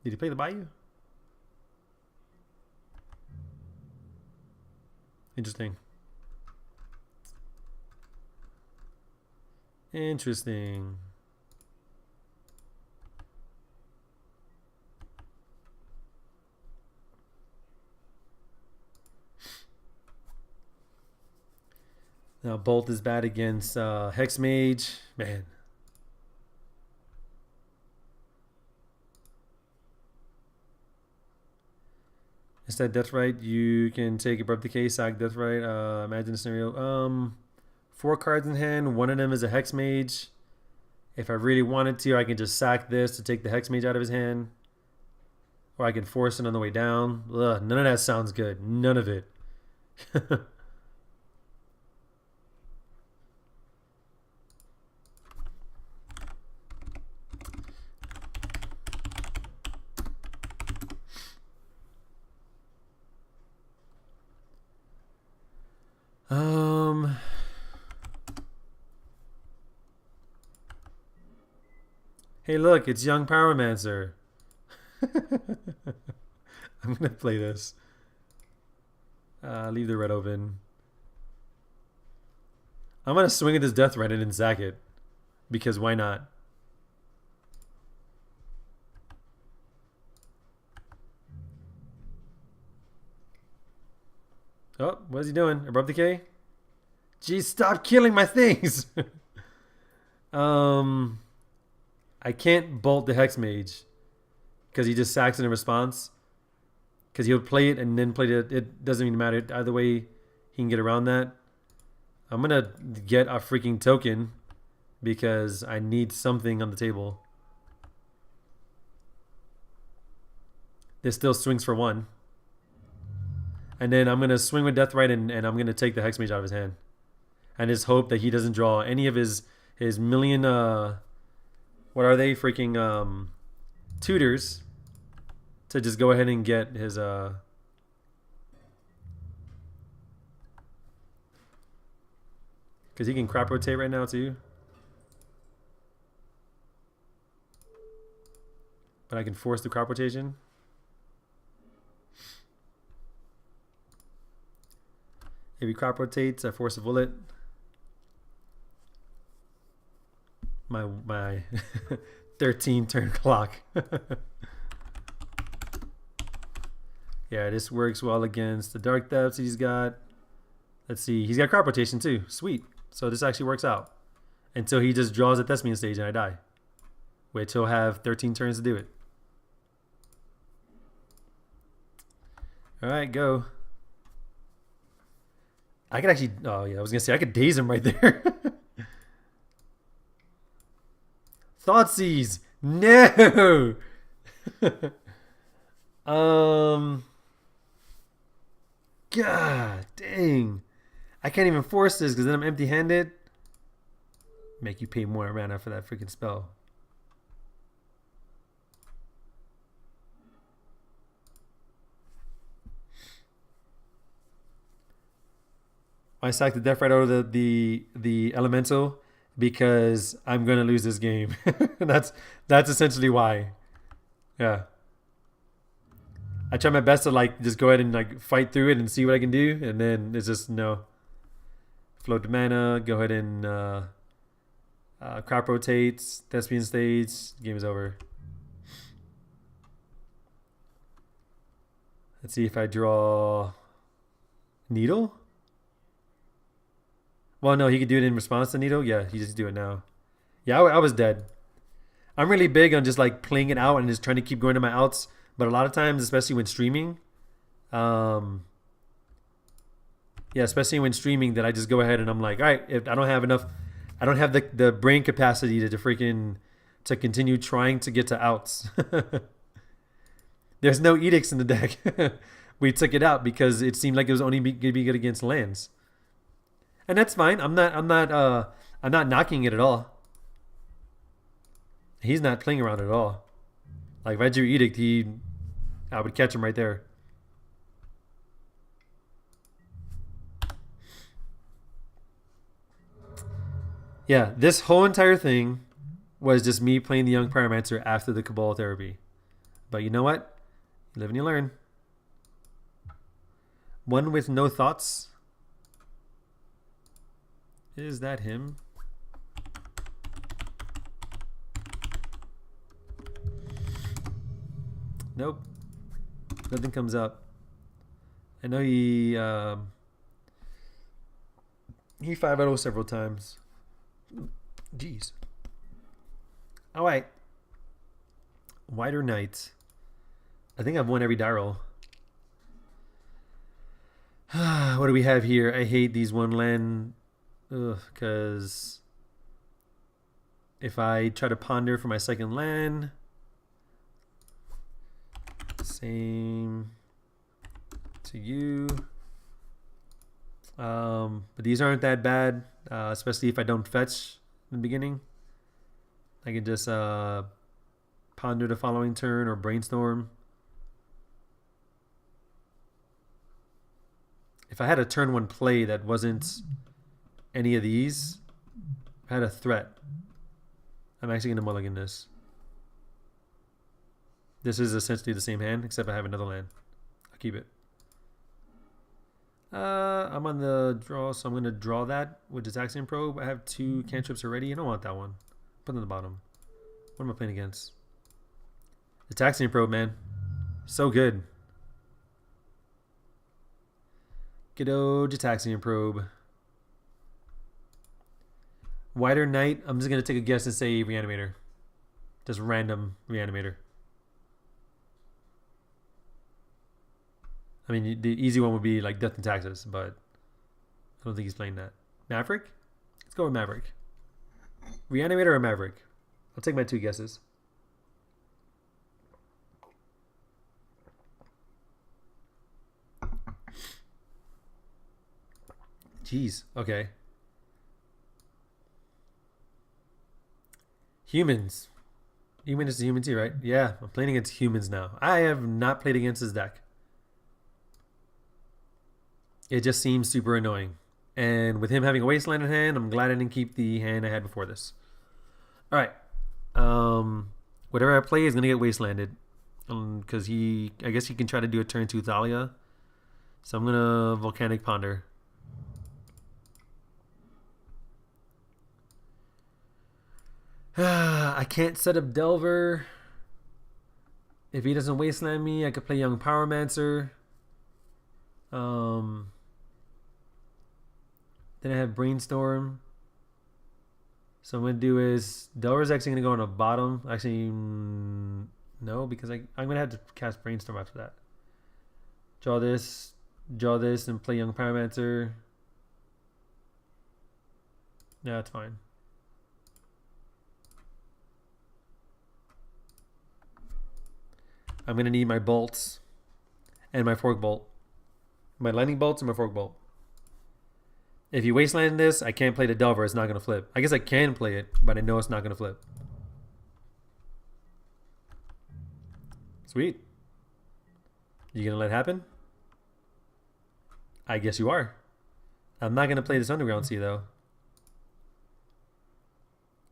Did he play the Bayou? Interesting. Interesting. Now Bolt is bad against Hex Mage. Man. Instead Deathrite, you can take Abrupt Decay, sack Deathrite. Imagine a scenario. 4 cards in hand. One of them is a Hex Mage. If I really wanted to, I can just sack this to take the Hex Mage out of his hand. Or I can force it on the way down. Ugh, none of that sounds good. None of it. Hey, look, it's Young Pyromancer. I'm gonna play this. Leave the red open. I'm gonna swing at this Deathrite and then sack it. Because why not? Oh, what is he doing? Abrupt decay? Geez, stop killing my things! I can't bolt the Hex Mage because he just sacks it in response. Because he'll play it and then play it. It doesn't even matter. Either way, he can get around that. I'm going to get a freaking token because I need something on the table. This still swings for 1. And then I'm going to swing with Deathrite and I'm going to take the Hex Mage out of his hand. And just hope that he doesn't draw any of his million... what are they? Freaking tutors to just go ahead and get his... Because he can crop rotate right now too. But I can force the crop rotation. If he crop rotates, I force a bullet. My 13 turn clock. Yeah, this works well against the Dark Depths he's got. Let's see. He's got crop rotation too. Sweet. So this actually works out. Until he just draws a Thespian stage and I die. Which he'll have 13 turns to do it. Alright, go. I could actually... Oh, yeah. I was going to say, I could daze him right there. Thoughtseize! No! God dang. I can't even force this because then I'm empty-handed. Make you pay more mana for that freaking spell. I sacked the Death right out of the Elemental because I'm gonna lose this game. that's essentially why. Yeah. I try my best to like just go ahead and like fight through it and see what I can do, and then it's just no. Float the mana, go ahead and crop rotates, Thespian stage, game is over. Let's see if I draw Needle. Well, no, he could do it in response to Needle. Yeah, he just do it now. Yeah, I was dead. I'm really big on just like playing it out and just trying to keep going to my outs. But a lot of times, especially when streaming, yeah, especially when streaming, that I just go ahead and I'm like, all right, if I don't have enough, I don't have the brain capacity to freaking to continue trying to get to outs. There's no edicts in the deck. We took it out because it seemed like it was only going to be good against lands. And that's fine. I'm not knocking it at all. He's not playing around at all. Like if I drew Edict, I would catch him right there. Yeah, this whole entire thing was just me playing the Young Pyromancer after the Cabal therapy. But you know what? You live and you learn. One with no thoughts. Is that him? Nope. Nothing comes up. I know he 5-0 several times. Jeez. All right. Wider Knight. I think I've won every die roll. What do we have here? I hate these one land. Because if I try to ponder for my second land, same to you. But these aren't that bad, especially if I don't fetch in the beginning. I can just ponder the following turn or brainstorm. If I had a turn 1 play that wasn't any of these, I had a threat. I'm actually going to mulligan this. This is essentially the same hand, except I have another land. I'll keep it. I'm on the draw, so I'm going to draw that with the Taxian Probe. I have 2 cantrips already. I don't want that one. Put it on the bottom. What am I playing against? The Taxian Probe, man. So good. Kiddo, Gitaxian Probe. Wider Knight. I'm just going to take a guess and say Reanimator. Just random Reanimator. I mean, the easy one would be like Death and Taxes, but I don't think he's playing that. Maverick? Let's go with Maverick. Reanimator or Maverick? I'll take my two guesses. Jeez. Okay. Humans. Human is a human too, right? Yeah, I'm playing against humans now. I have not played against his deck. It just seems super annoying. And with him having a wasteland in hand, I'm glad I didn't keep the hand I had before this. All right. Whatever I play is gonna get wastelanded, because I guess he can try to do a turn 2 Thalia. So I'm gonna Volcanic Ponder. I can't set up Delver. If he doesn't wasteland me, I could play Young Pyromancer. Then I have Brainstorm. So I'm going to do is Delver's actually going to go on the bottom. Actually, no, because I'm going to have to cast Brainstorm after that. Draw this, and play Young Pyromancer. Yeah, that's fine. I'm going to need my bolts and my fork bolt. My lightning bolts and my fork bolt. If you wasteland this, I can't play the Delver. It's not going to flip. I guess I can play it, but I know it's not going to flip. Sweet. You going to let it happen? I guess you are. I'm not going to play this Underground Sea, though.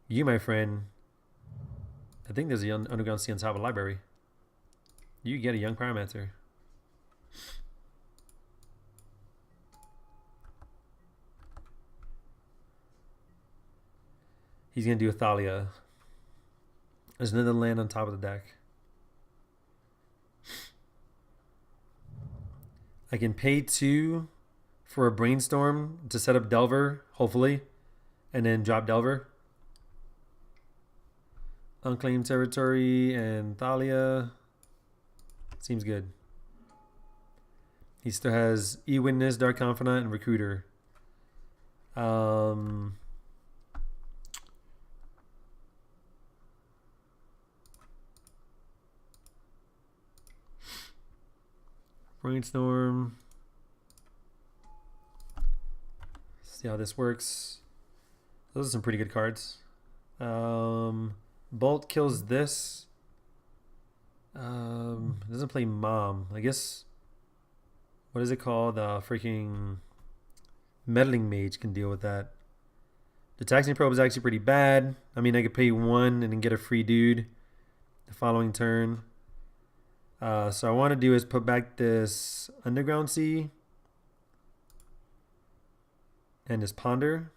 You, my friend. I think there's an Underground Sea on top of the library. You get a Young Pyromancer. He's going to do a Thalia. There's another land on top of the deck. I can pay 2 for a Brainstorm to set up Delver, hopefully, and then drop Delver. Unclaimed Territory and Thalia. Seems good. He still has E-Witness, Dark Confidant, and Recruiter. Brainstorm. See how this works. Those are some pretty good cards. Bolt kills this. Doesn't play Mom. I guess. What is it called? Freaking Meddling Mage can deal with that. The Taxing Probe is actually pretty bad. I mean, I could pay 1 and then get a free dude the following turn. So I want to do is put back this Underground Sea and this Ponder.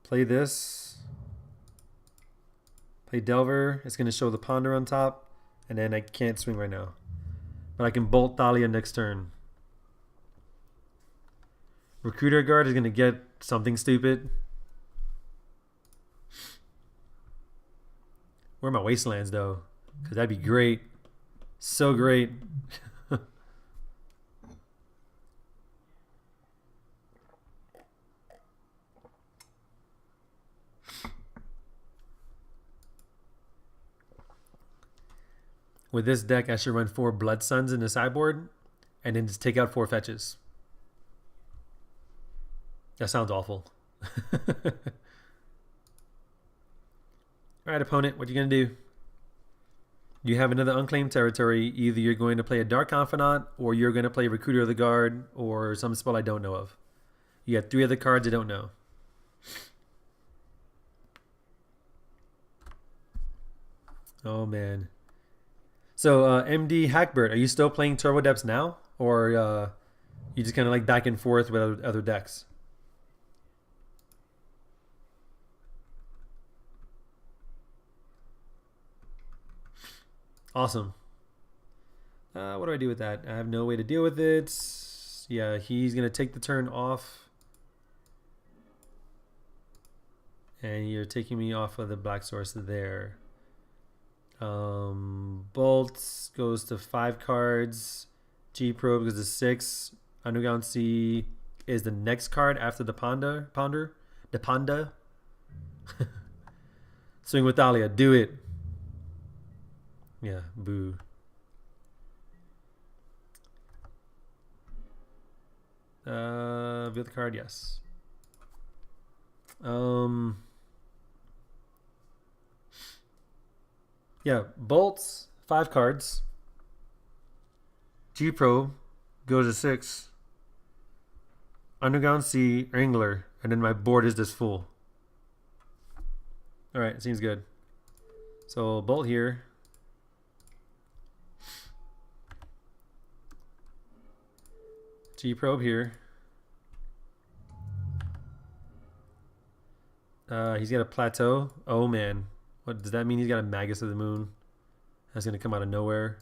Play this. Play Delver. It's going to show the Ponder on top. And then I can't swing right now. But I can Bolt Thalia next turn. Recruiter Guard is going to get something stupid. Where are my Wastelands, though? Because that'd be great. So great. With this deck, I should run 4 Blood Suns in the sideboard and then just take out 4 fetches. That sounds awful. Alright, opponent, what you going to do? You have another unclaimed territory. Either you're going to play a Dark Confidant, or you're going to play Recruiter of the Guard, or some spell I don't know of. You got 3 other cards I don't know. Oh, man. So, MD Hackbird, are you still playing Turbo Depths now? Or you just kind of like back and forth with other decks? Awesome. What do I do with that? I have no way to deal with it. Yeah, he's gonna take the turn off. And you're taking me off of the black source there. Bolts goes to 5 cards. G Probe goes to 6. Underground Sea is the next card after the Ponder. The Panda. Swing with Thalia. Do it. Yeah, boo. Reveal the card, yes. Yeah, bolts, 5 cards. G Pro goes to 6. Underground Sea, Angler, and then my board is just full. Alright, seems good. So bolt here. G Probe here. He's got a plateau. Oh man. What does that mean? He's got a Magus of the Moon. That's gonna come out of nowhere.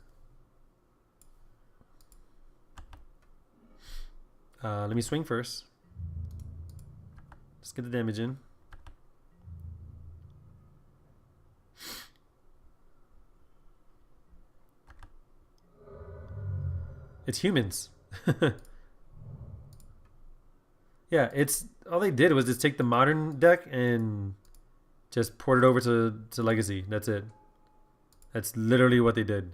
Let me swing first. Let's get the damage in. It's humans. Yeah, it's all they did was just take the modern deck and just port it over to Legacy. That's it. That's literally what they did.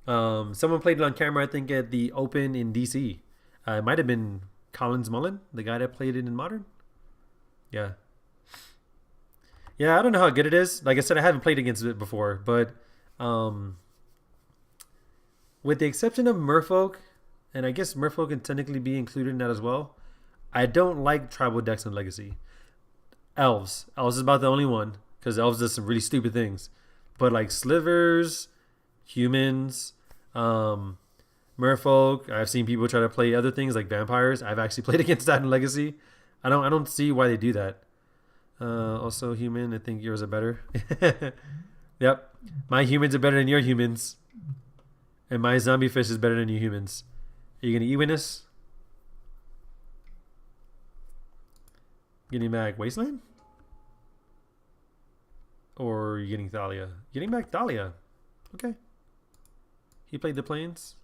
Someone played it on camera, I think, at the Open in DC. It might have been Collins Mullen, the guy that played it in Modern. Yeah. Yeah, I don't know how good it is. Like I said, I haven't played against it before, but with the exception of Merfolk, and I guess Merfolk can technically be included in that as well, I don't like tribal decks in Legacy. Elves. Elves is about the only one, because Elves does some really stupid things. But like Slivers, humans, Merfolk, I've seen people try to play other things like vampires. I've actually played against that in Legacy. I don't see why they do that. Also human, I think yours are better. Yep. My humans are better than your humans. And my zombie fish is better than your humans. Are you gonna E-Witness? Getting back Wasteland? Or are you getting Thalia? Getting back Thalia. Okay. He played the Plains.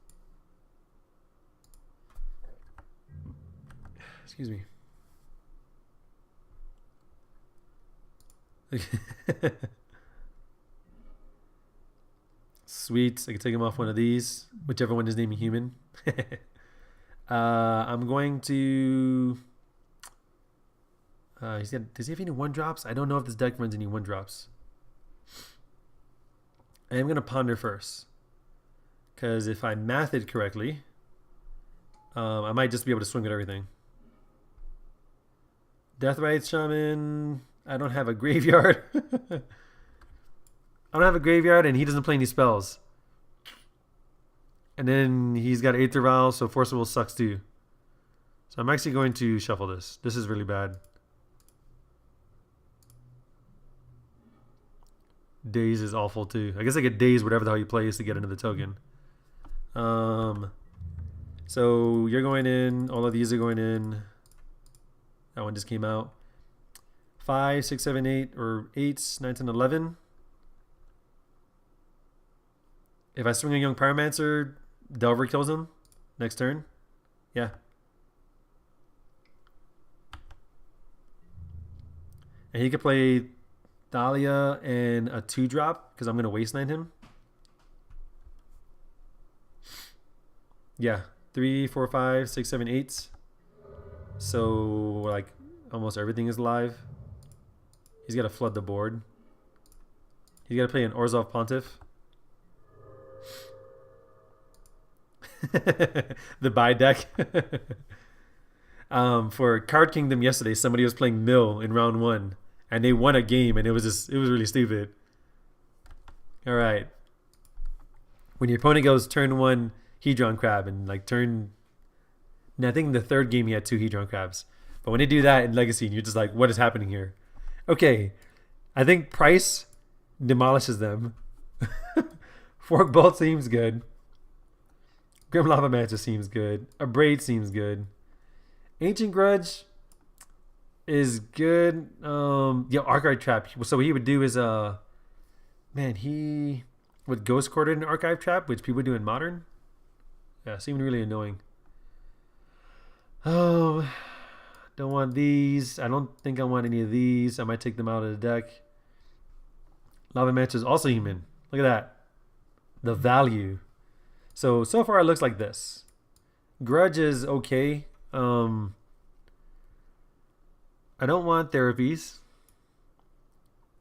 Excuse me. Sweet. I can take him off one of these. Whichever one is naming human. I'm going to... does he have any 1-drops? I don't know if this deck runs any 1-drops. I am going to ponder first. Because if I math it correctly, I might just be able to swing with everything. Deathrite Shaman. I don't have a graveyard. I don't have a graveyard, and he doesn't play any spells. And then he's got Aether Vial, so Forcible sucks too. So I'm actually going to shuffle this. This is really bad. Daze is awful too. I guess I get Daze whatever the hell he plays to get another token. So you're going in. All of these are going in. That one just came out. 5, 6, 7, 8, or 8, 9, 10, 11. If I swing a Young Pyromancer, Delver kills him next turn. Yeah. And he could play Thalia and a 2-drop because I'm going to Wasteland him. Yeah. 3, 4, 5, 6, 7, 8. So, like, almost everything is live. He's got to flood the board. He's got to play an Orzhov Pontiff. The buy deck. For Card Kingdom yesterday, somebody was playing Mill in round 1. And they won a game, and it was really stupid. All right. When your opponent goes turn 1 Hedron Crab, and like turn... And I think in the 3rd game he had 2 Hedron Crabs. But when they do that in Legacy, and you're just like, what is happening here? Okay. I think Price demolishes them. Fork Bolt seems good. Grim Lava Mantis seems good. A Braid seems good. Ancient Grudge is good. Yeah, Archive Trap. So what he would do is man, he would Ghost Quarter an Archive Trap, which people do in Modern. Yeah, seemed really annoying. Oh, don't want these. I don't think I want any of these. I might take them out of the deck. Lava Mantis is also human. Look at that. The value. So far it looks like this. Grudge is okay. I don't want therapies.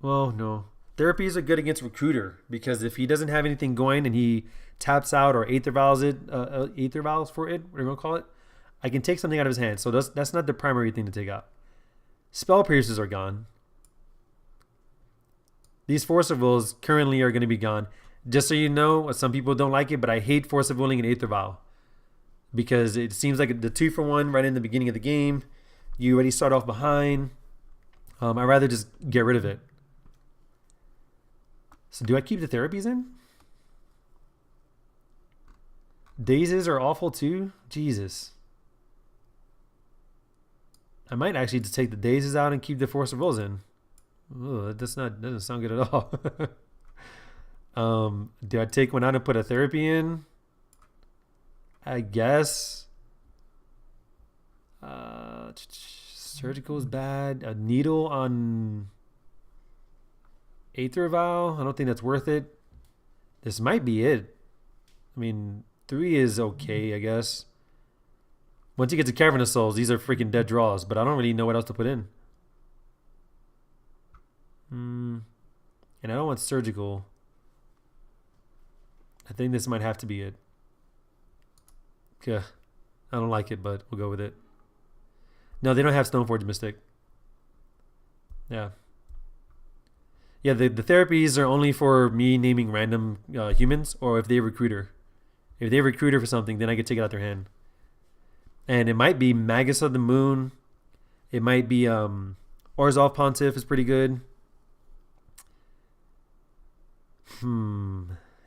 Well, no. Therapies are good against Recruiter because if he doesn't have anything going and he taps out or Aether Vials for it, whatever you want to call it, I can take something out of his hand. So that's not the primary thing to take out. Spell Piercers are gone. These Force of Wills currently are going to be gone. Just so you know, some people don't like it, but I hate Force of Willing and Aether Vial because it seems like the 2-for-1 right in the beginning of the game. You already start off behind. I'd rather just get rid of it. So do I keep the therapies in? Dazes are awful too? Jesus. I might actually just take the Dazes out and keep the Force of Wills in. Ugh, doesn't sound good at all. Do I take one out and put a therapy in? I guess. Surgical is bad. A needle on Aether Vial. I don't think that's worth it. This might be it. I mean, 3 is okay, I guess. Once you get to Cavern of Souls, these are freaking dead draws, but I don't really know what else to put in. And I don't want surgical. I think this might have to be it. Okay. I don't like it, but we'll go with it. No, they don't have Stoneforge Mystic. Yeah. Yeah, the therapies are only for me naming random humans or if they recruiter. If they recruiter for something, then I can take it out their hand. And it might be Magus of the Moon. It might be Orzhov Pontiff is pretty good.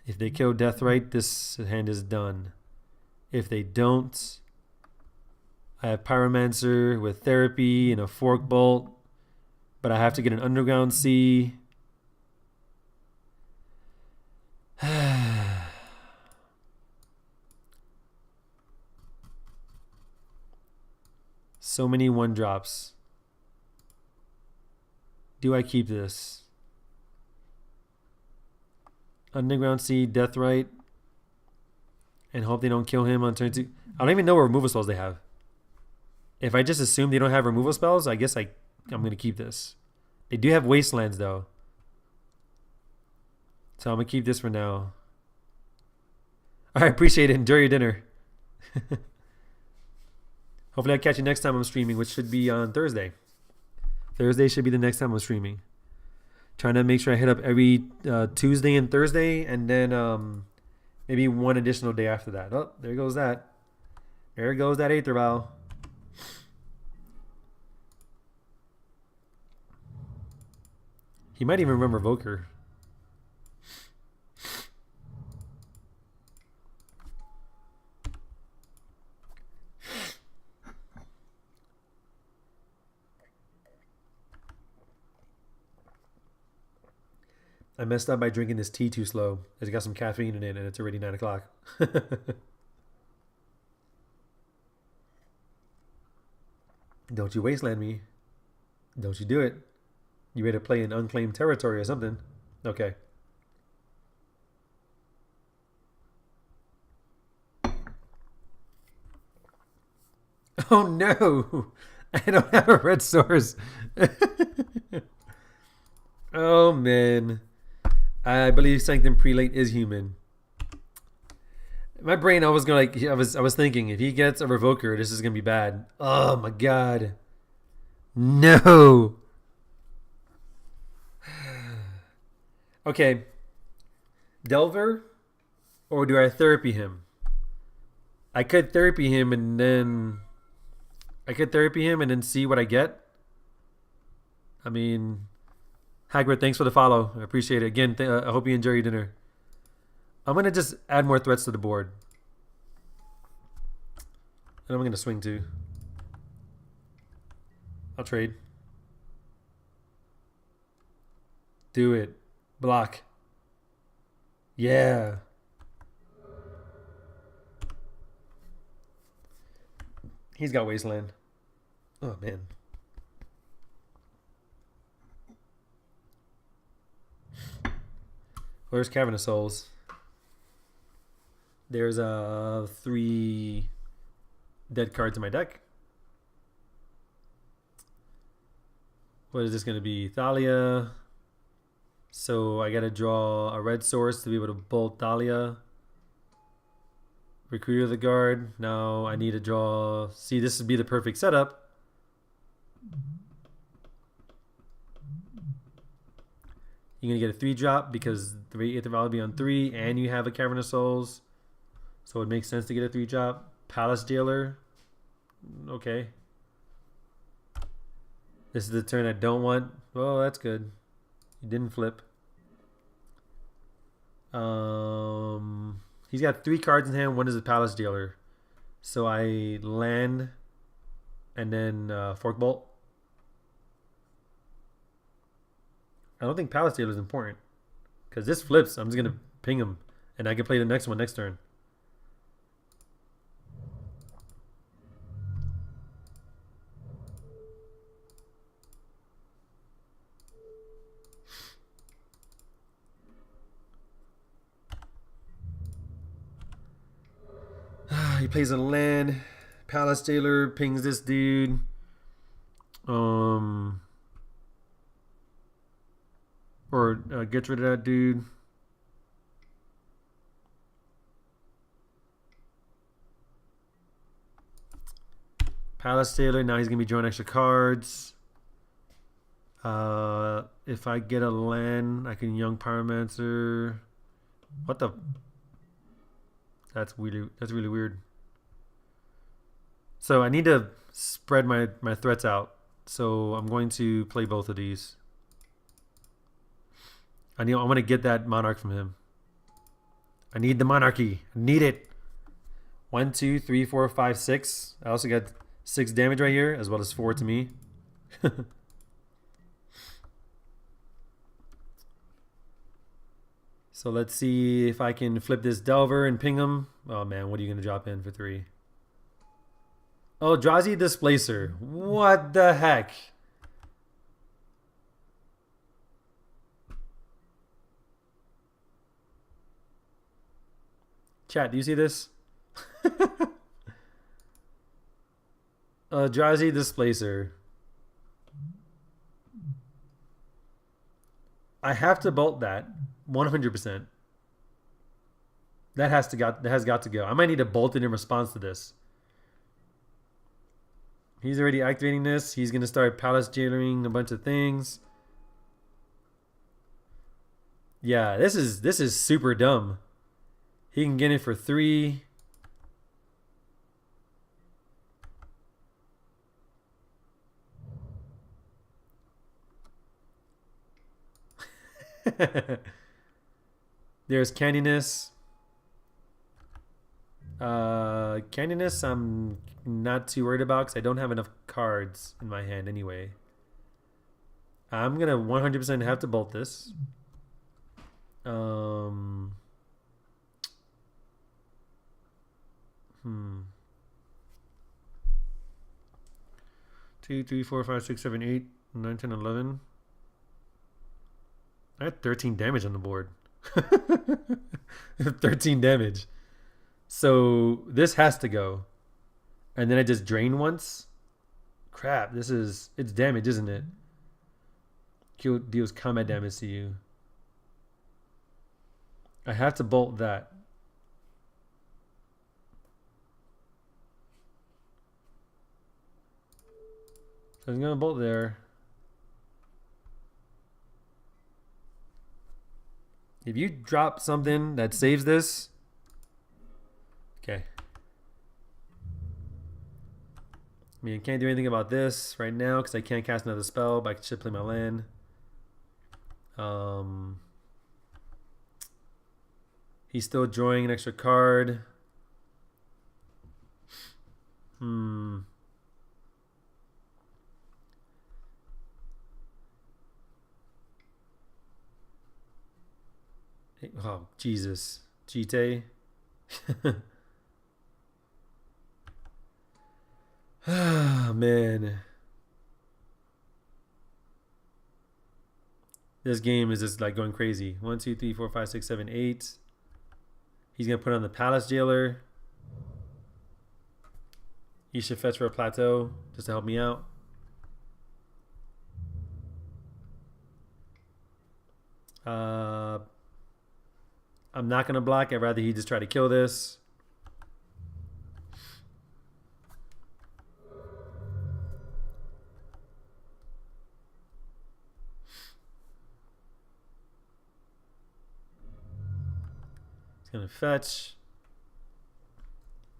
If they kill Deathrite, this hand is done. If they don't, I have Pyromancer with Therapy and a Fork Bolt. But I have to get an Underground Sea. So many 1-drops. Do I keep this? Underground Sea, Deathrite, and hope they don't kill him on turn 2. I don't even know what removal spells they have. If I just assume they don't have removal spells, I guess I'm going to keep this. They do have Wastelands, though. So I'm going to keep this for now. All right, appreciate it. Enjoy your dinner. Hopefully I'll catch you next time I'm streaming, which should be on Thursday. Thursday should be the next time I'm streaming. Trying to make sure I hit up every Tuesday and Thursday, and then maybe one additional day after that. Oh, there goes that. There goes that Aether Vial. He might even remember Voker. I messed up by drinking this tea too slow. It's got some caffeine in it, and it's already 9 o'clock. Don't you wasteland me. Don't you do it. You ready to play in unclaimed territory or something? Okay. Oh no! I don't have a red source. Oh man. I believe Sanctum Prelate is human. My brain, I was thinking, if he gets a Revoker, this is gonna be bad. Oh my god. No. Okay. Delver, or do I therapy him? I could therapy him and then see what I get. I mean, Hagrid, thanks for the follow. I appreciate it. Again, I hope you enjoy your dinner. I'm going to just add more threats to the board. And I'm gonna swing too. I'll trade. Do it. Block. Yeah. He's got Wasteland. Oh, man. Where's Cavern of Souls? There's 3 dead cards in my deck. What is this going to be? Thalia. So I got to draw a red source to be able to bolt Thalia. Recruiter the guard. Now I need to draw. See, this would be the perfect setup. You're going to get a 3-drop because the Aether Valve will be on 3 and you have a Cavern of Souls. So it makes sense to get a 3-drop. Palace Jailer. Okay. This is the turn I don't want. Oh, that's good. You didn't flip. He's got 3 cards in hand. One is a Palace Jailer. So I land and then Fork Bolt. I don't think Palace Jailer is important. Because this flips. I'm just going to ping him. And I can play the next one next turn. He plays a land. Palace Jailer pings this dude. Or gets rid of that dude. Palace Jailer. Now he's gonna be drawing extra cards. If I get a land, I can Young Pyromancer. What the? That's really weird. So I need to spread my threats out. So I'm going to play both of these. I want to get that Monarch from him. I need the Monarchy. I need it. 1, 2, 3, 4, 5, 6. I also got 6 damage right here, as well as 4 to me. So let's see if I can flip this Delver and ping him. Oh man, what are you going to drop in for 3? Oh, Drazi Displacer. What the heck? Chat, do you see this? Drazi Displacer. I have to bolt that 100%. That has got to go. I might need to bolt it in response to this. He's already activating this. He's gonna start Palace Jailering a bunch of things. Yeah, this is super dumb. He can get it for 3. There's Candiness. Candiness I'm not too worried about because I don't have enough cards in my hand anyway. I'm gonna 100% have to bolt this. 2, 3, 4, 5, 6, 7, 8, 9, 10, 11. I had 13 damage on the board. 13 damage. So this has to go. And then I just drain once. Crap, it's damage, isn't it? Kill deals combat damage to you. I have to bolt that. So I'm gonna bolt there. If you drop something that saves this, okay. I mean, I can't do anything about this right now because I can't cast another spell, but I should play my land. He's still drawing an extra card. Hmm. Oh, Jesus. Cheetah. Ah, man. This game is just like going crazy. 1, 2, 3, 4, 5, 6, 7, 8. He's going to put on the Palace Jailer. He should fetch for a plateau just to help me out. I'm not going to block. I'd rather he just try to kill this. He's going to fetch.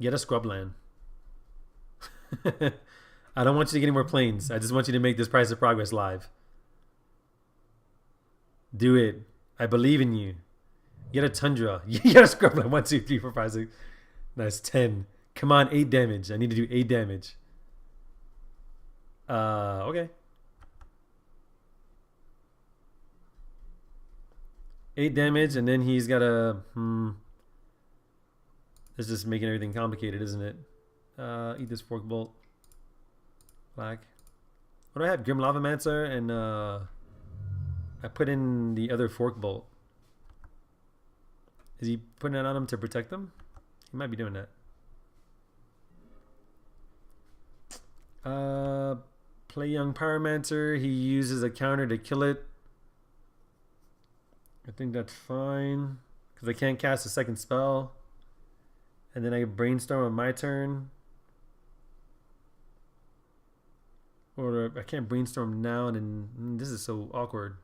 Get a scrub land. I don't want you to get any more planes. I just want you to make this Price of Progress live. Do it. I believe in you. Get a Tundra. You got a scrub land. 1, 2, 3, 4, 5, 6. Nice. 10. Come on, 8 damage. I need to do 8 damage. Okay. 8 damage, and then he's got a... It's just making everything complicated, isn't it? Eat this Fork Bolt. Black. What do I have? Grim Lavamancer, and I put in the other Fork Bolt. Is he putting that on him to protect them? He might be doing that. Play Young Pyromancer. He uses a counter to kill it. I think that's fine. Because I can't cast a second spell. And then I brainstorm on my turn. Or I can't brainstorm now, and then this is so awkward.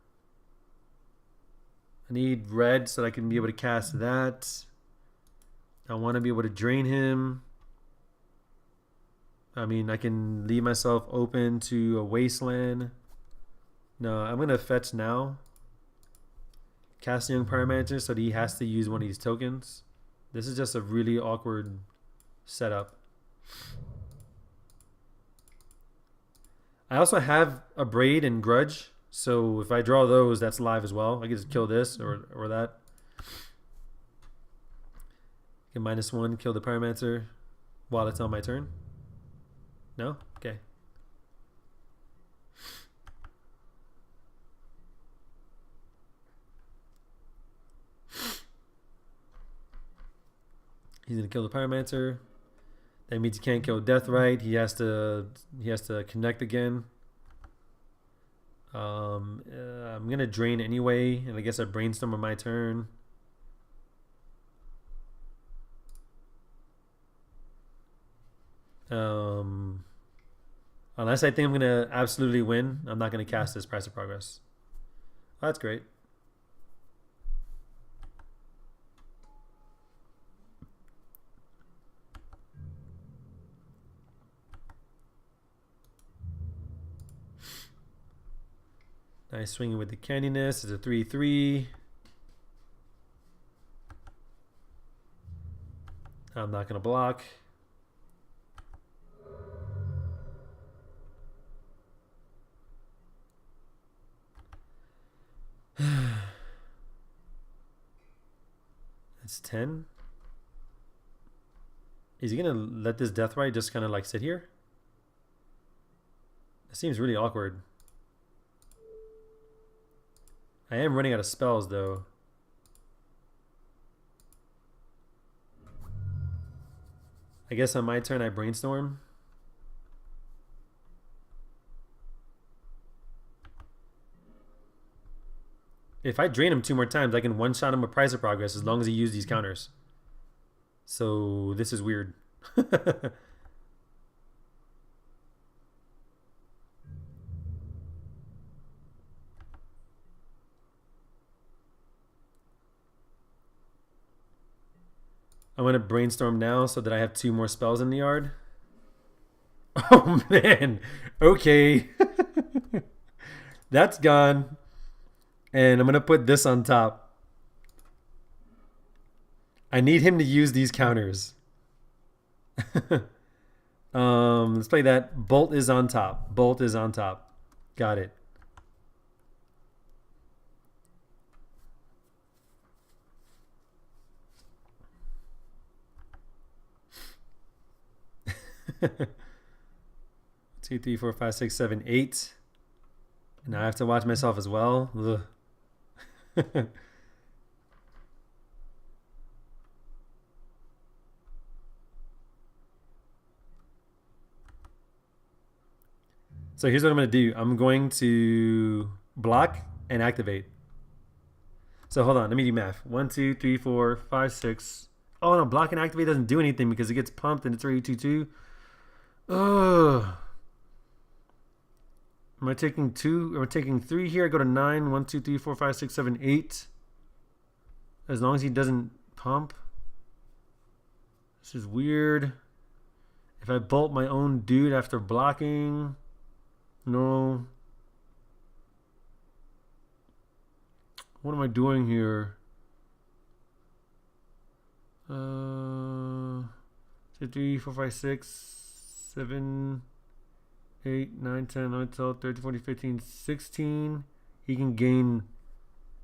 I need red so that I can be able to cast that. I want to be able to drain him. I mean, I can leave myself open to a wasteland. No, I'm going to fetch now. Cast Young Pyromancer so that he has to use one of these tokens. This is just a really awkward setup. I also have a Braid and Grudge, so if I draw those, that's live as well. I can just kill this or that. Get -1, kill the Pyromancer while it's on my turn. No? Okay. He's gonna kill the Pyromancer. That means he can't kill Deathrite. He has to connect again. I'm gonna drain anyway, and I guess I brainstorm on my turn. Unless I think I'm gonna absolutely win, I'm not gonna cast this Price of Progress. Oh, that's great. Nice swinging with the Candiness. It's a 3/3. I'm not gonna block. That's 10. Is he gonna let this Deathrite just kind of like sit here? It seems really awkward. I am running out of spells though. I guess on my turn I brainstorm. If I drain him 2 more times, I can one-shot him with Price of Progress as long as he uses these counters. So this is weird. I'm going to brainstorm now so that I have 2 more spells in the yard. Oh, man. Okay. That's gone. And I'm going to put this on top. I need him to use these counters. Let's play that. Bolt is on top. Bolt is on top. Got it. Two, three, four, five, six, seven, eight. And I have to watch myself as well. So here's what I'm going to do. I'm going to block and activate. So hold on. Let me do math. 1, 2, 3, 4, 5, 6. Oh, no. Block and activate doesn't do anything because it gets pumped and it's already 2, 2. Ugh. Am I taking 2? Am I taking 3 here? I go to 9. 1, 2, 3, 4, 5, 6, 7, 8. As long as he doesn't pump. This is weird. If I bolt my own dude after blocking. No. What am I doing here? 2, 3, 4, 5, 6, 7, 8, 9, 10, 11, 12, 13, 14, 15, 16. He can gain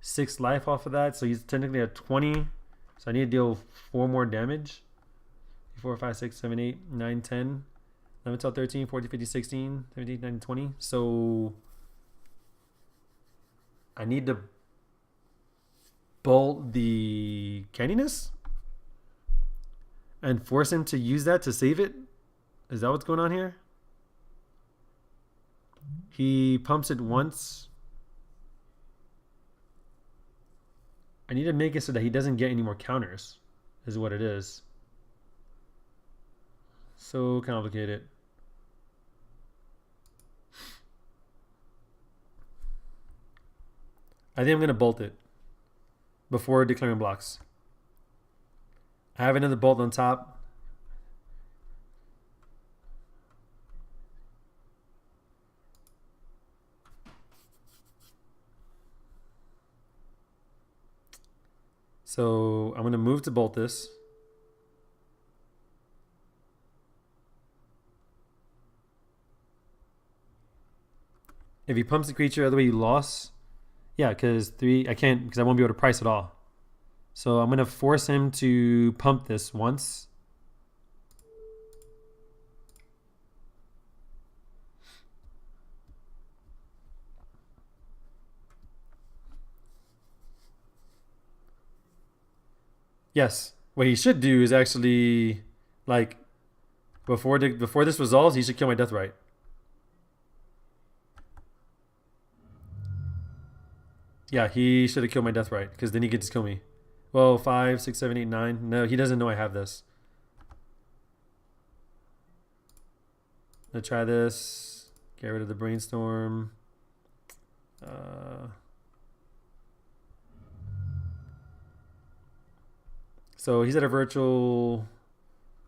6 life off of that. So he's technically at 20. So I need to deal 4 more damage. 4, 5, 6, 7, 8, 9, 10. 11, 12, 13, 14, 15, 16, 17, 19, 20. So I need to bolt the canniness and force him to use that to save it. Is that what's going on here? He pumps it once. I need to make it so that he doesn't get any more counters, is what it is. So complicated. I think I'm going to bolt it before declaring blocks. I have another bolt on top. So I'm going to move to bolt this. If he pumps the creature, other way you lost. Yeah, because 3, I can't, because I won't be able to price it all. So I'm going to force him to pump this once. Yes. What he should do is actually, like, before this resolves, he should kill my Deathrite. Yeah, he should have killed my Deathrite, because then he could just kill me. Well, 5, 6, 7, 8, 9. No, he doesn't know I have this. Let's try this. Get rid of the brainstorm. So he's at a virtual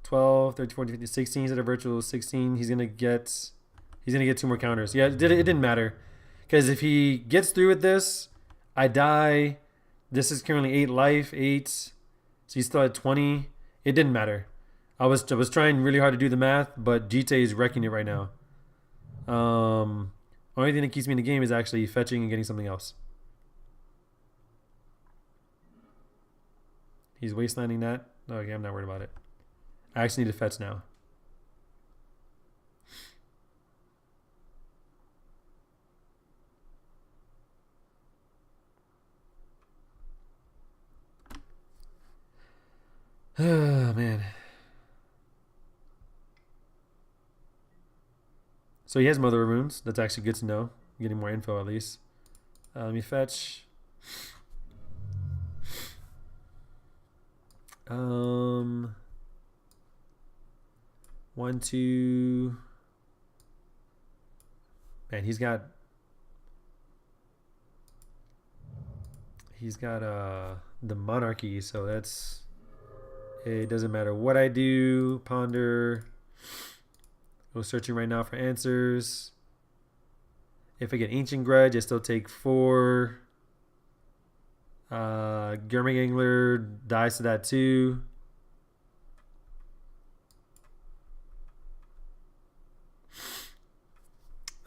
12, 13, 14, 15, 16. He's at a virtual 16. He's gonna get 2 more counters. Yeah, it didn't matter. Because if he gets through with this, I die. This is currently 8 life, 8. So he's still at 20. It didn't matter. I was trying really hard to do the math, but GTA is wrecking it right now. Only thing that keeps me in the game is actually fetching and getting something else. He's wastelanding that. Okay, I'm not worried about it. I actually need to fetch now. Oh, man. So he has Mother of Runes. That's actually good to know. Getting more info at least. Let me fetch. 1, 2. Man, he's got the monarchy, so that's, it doesn't matter what I do. Ponder. Go searching right now for answers. If I get Ancient Grudge, I still take 4. Gurmag Angler dies to that too.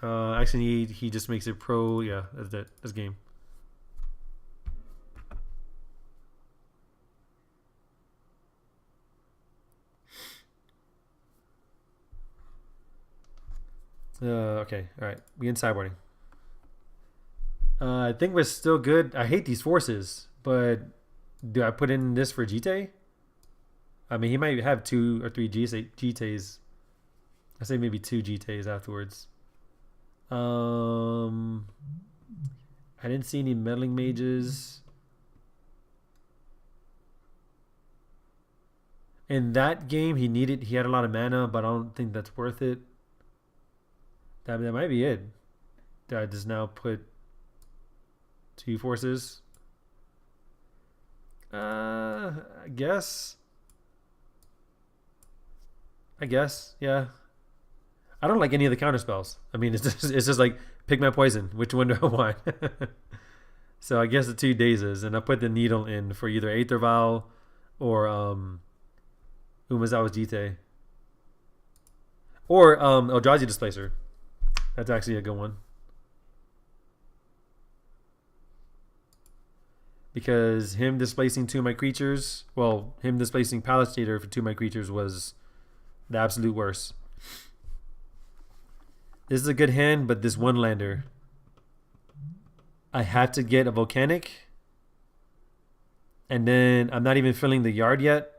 Actually, he just makes it pro. Yeah, that's it. That's game. Okay, all right. We in sideboarding. I think we're still good. I hate these forces, but do I put in this for Jite? I mean, he might have 2 or 3 Jites. I say maybe 2 Jites afterwards. I didn't see any meddling mages. In that game, he had a lot of mana, but I don't think that's worth it. That might be it. I just now put 2 forces. I guess. Yeah. I don't like any of the counter spells. I mean, it's just like pick my poison. Which one do I want? So I guess the 2 dazes, and I put the needle in for either Aether Vial or Umazawa's Jite. Or Eldrazi Displacer. That's actually a good one. Because him displacing 2 of my creatures, well, him displacing Palastator for 2 of my creatures was the absolute worst. This is a good hand, but this one lander, I had to get a Volcanic. And then I'm not even filling the yard yet.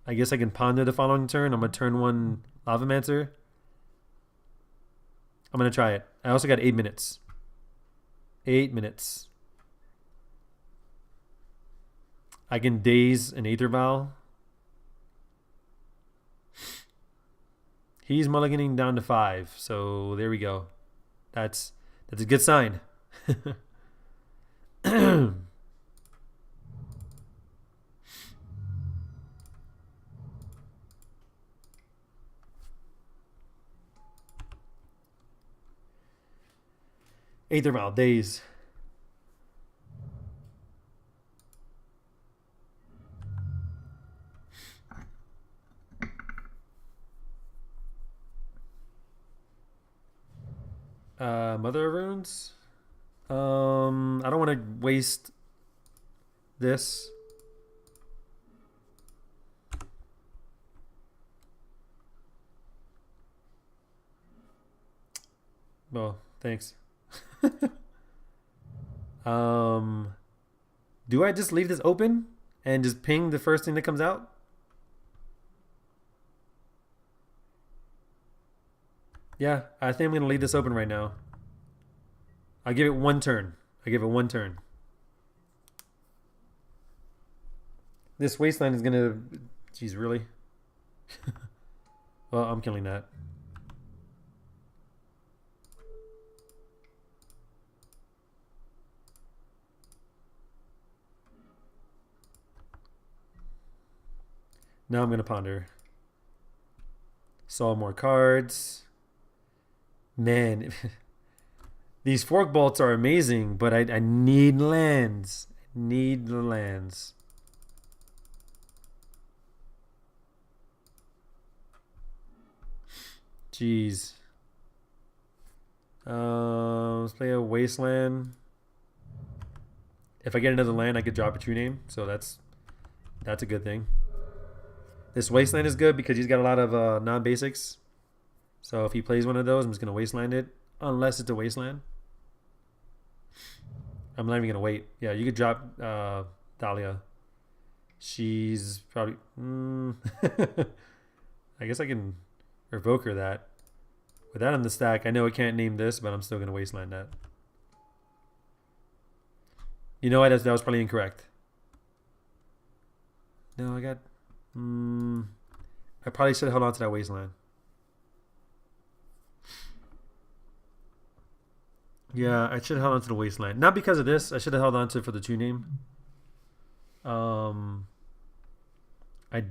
I guess I can ponder the following turn. I'm going to turn 1 Lavamancer. I'm going to try it. I also got 8 minutes. 8 minutes. I can daze an Aether Vial. He's mulliganing down to 5. So there we go. That's a good sign. Aether Vial, daze. Mother of Runes. I don't want to waste this. Well, thanks. Do I just leave this open and just ping the first thing that comes out? Yeah, I think I'm going to leave this open right now. I give it 1 turn. This wasteland is going to... Jeez, really? Well, I'm killing that. Now I'm going to ponder. Saw more cards. Man, these fork bolts are amazing, but I need lands. Need the lands. Jeez. Let's play a wasteland. If I get another land, I could drop a true name, so that's a good thing. This wasteland is good because he's got a lot of non-basics. So if he plays one of those, I'm just going to wasteland it. Unless it's a wasteland. I'm not even going to wait. Yeah, you could drop Dahlia. She's probably... I guess I can revoke her that. With that on the stack, I know I can't name this, but I'm still going to wasteland that. You know what? That was probably incorrect. No, I got... I probably should have held on to that wasteland. Yeah, I should have held on to the wasteland. Not because of this. I should have held on to it for the true name. I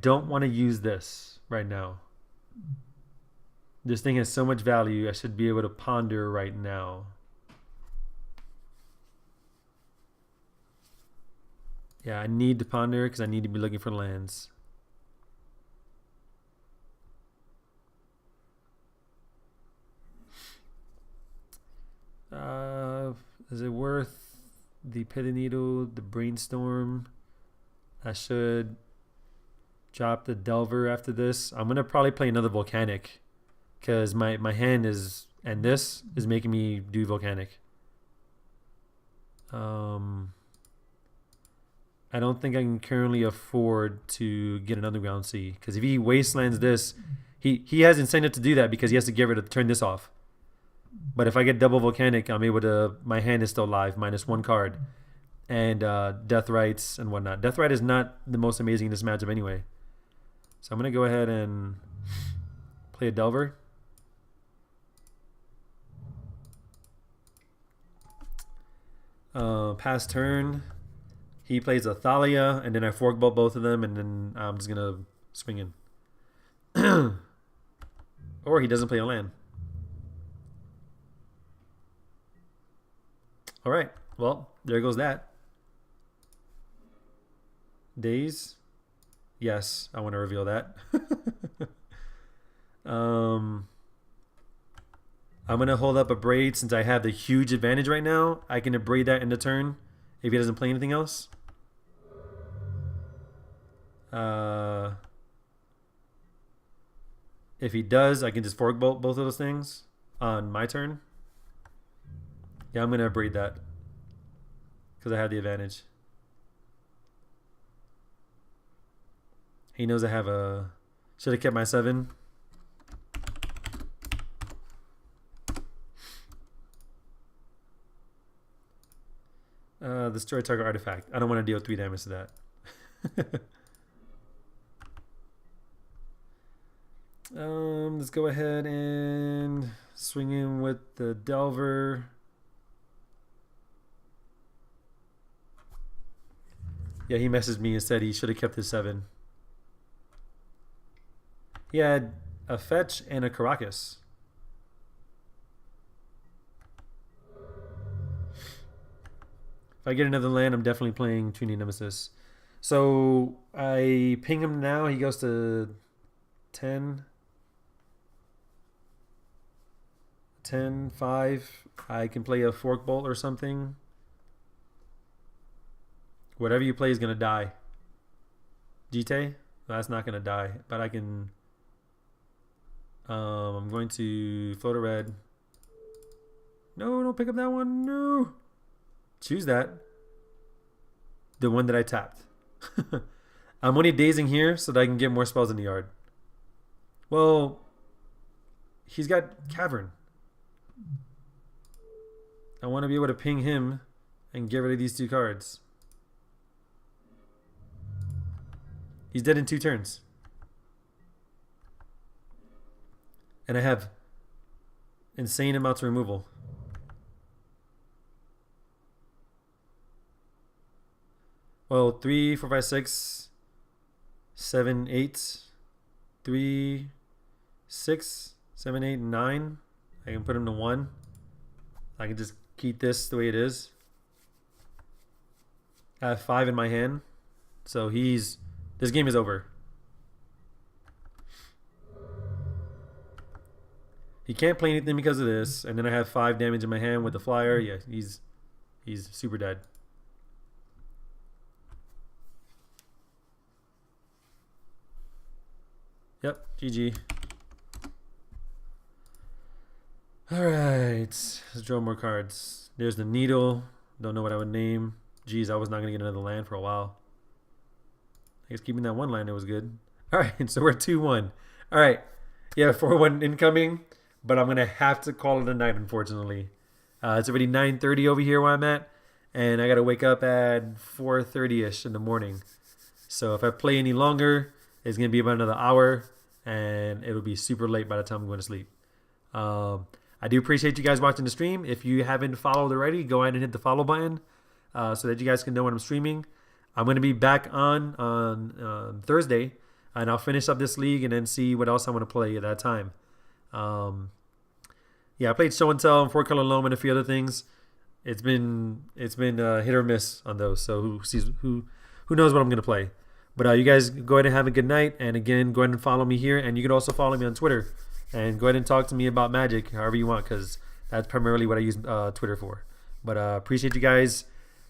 don't want to use this right now. This thing has so much value. I should be able to ponder right now. Yeah, I need to ponder because I need to be looking for lands. Is it worth the Pity Needle, the Brainstorm? I should drop the Delver after this. I'm gonna probably play another Volcanic because my hand is, and this is making me do Volcanic. I don't think I can currently afford to get an Underground Sea because if he wastelands this, he has incentive to do that because he has to get rid of turn this off. But if I get double Volcanic, I'm able to. My hand is still live, -1 card, and Death Rights and whatnot. Death Right is not the most amazing in this matchup anyway. So I'm gonna go ahead and play a Delver. Pass turn. He plays a Thalia, and then I fork both of them, and then I'm just gonna swing in. Or he doesn't play a land. All right. Well, there goes that. Days. Yes, I want to reveal that. I'm going to hold up a braid since I have the huge advantage right now. I can braid that in the turn if he doesn't play anything else. If he does, I can just fork both of those things on my turn. Yeah, I'm going to braid that because I have the advantage. He knows I have a... Should have kept my 7. Destroy target artifact. I don't want to deal 3 damage to that. Let's go ahead and swing in with the Delver. Yeah, he messaged me and said he should have kept his 7. He had a fetch and a Caracas. If I get another land, I'm definitely playing Trini Nemesis. So I ping him now. He goes to 10. 10, 5. I can play a Fork Bolt or something. Whatever you play is going to die. Jite? That's not going to die. But I can... I'm going to float a red. No, don't pick up that one. No. Choose that. The one that I tapped. I'm only dazing here so that I can get more spells in the yard. Well, he's got Cavern. I want to be able to ping him and get rid of these 2 cards. He's dead in 2 turns. And I have insane amounts of removal. Well, 3, 4, 5, 6, 7, 8, 3, 6, 7, 8, 9. I can put him to 1. I can just keep this the way it is. I have 5 in my hand. So this game is over. He can't play anything because of this, and then I have 5 damage in my hand with the flyer. Yeah, he's super dead. Yep, GG. Alright, let's draw more cards. There's the Needle. Don't know what I would name. Geez, I was not going to get another land for a while. I guess keeping that 1 land, it was good. Alright, so we're 2-1. Alright, yeah, 4-1 incoming. But I'm going to have to call it a night, unfortunately. It's already 9:30 over here where I'm at. And I got to wake up at 4:30ish in the morning. So if I play any longer, it's going to be about another hour. And it'll be super late by the time I'm going to sleep. I do appreciate you guys watching the stream. If you haven't followed already, go ahead and hit the follow button so that you guys can know when I'm streaming. I'm going to be back on Thursday. And I'll finish up this league and then see what else I want to play at that time. Yeah, I played Show and Tell and 4 Color Loam and a few other things. It's been hit or miss on those. So who knows what I'm gonna play? But you guys go ahead and have a good night. And again, go ahead and follow me here. And you can also follow me on Twitter. And go ahead and talk to me about Magic however you want, because That's primarily what I use Twitter for. But appreciate you guys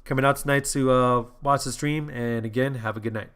coming out tonight to watch the stream. And again, have a good night.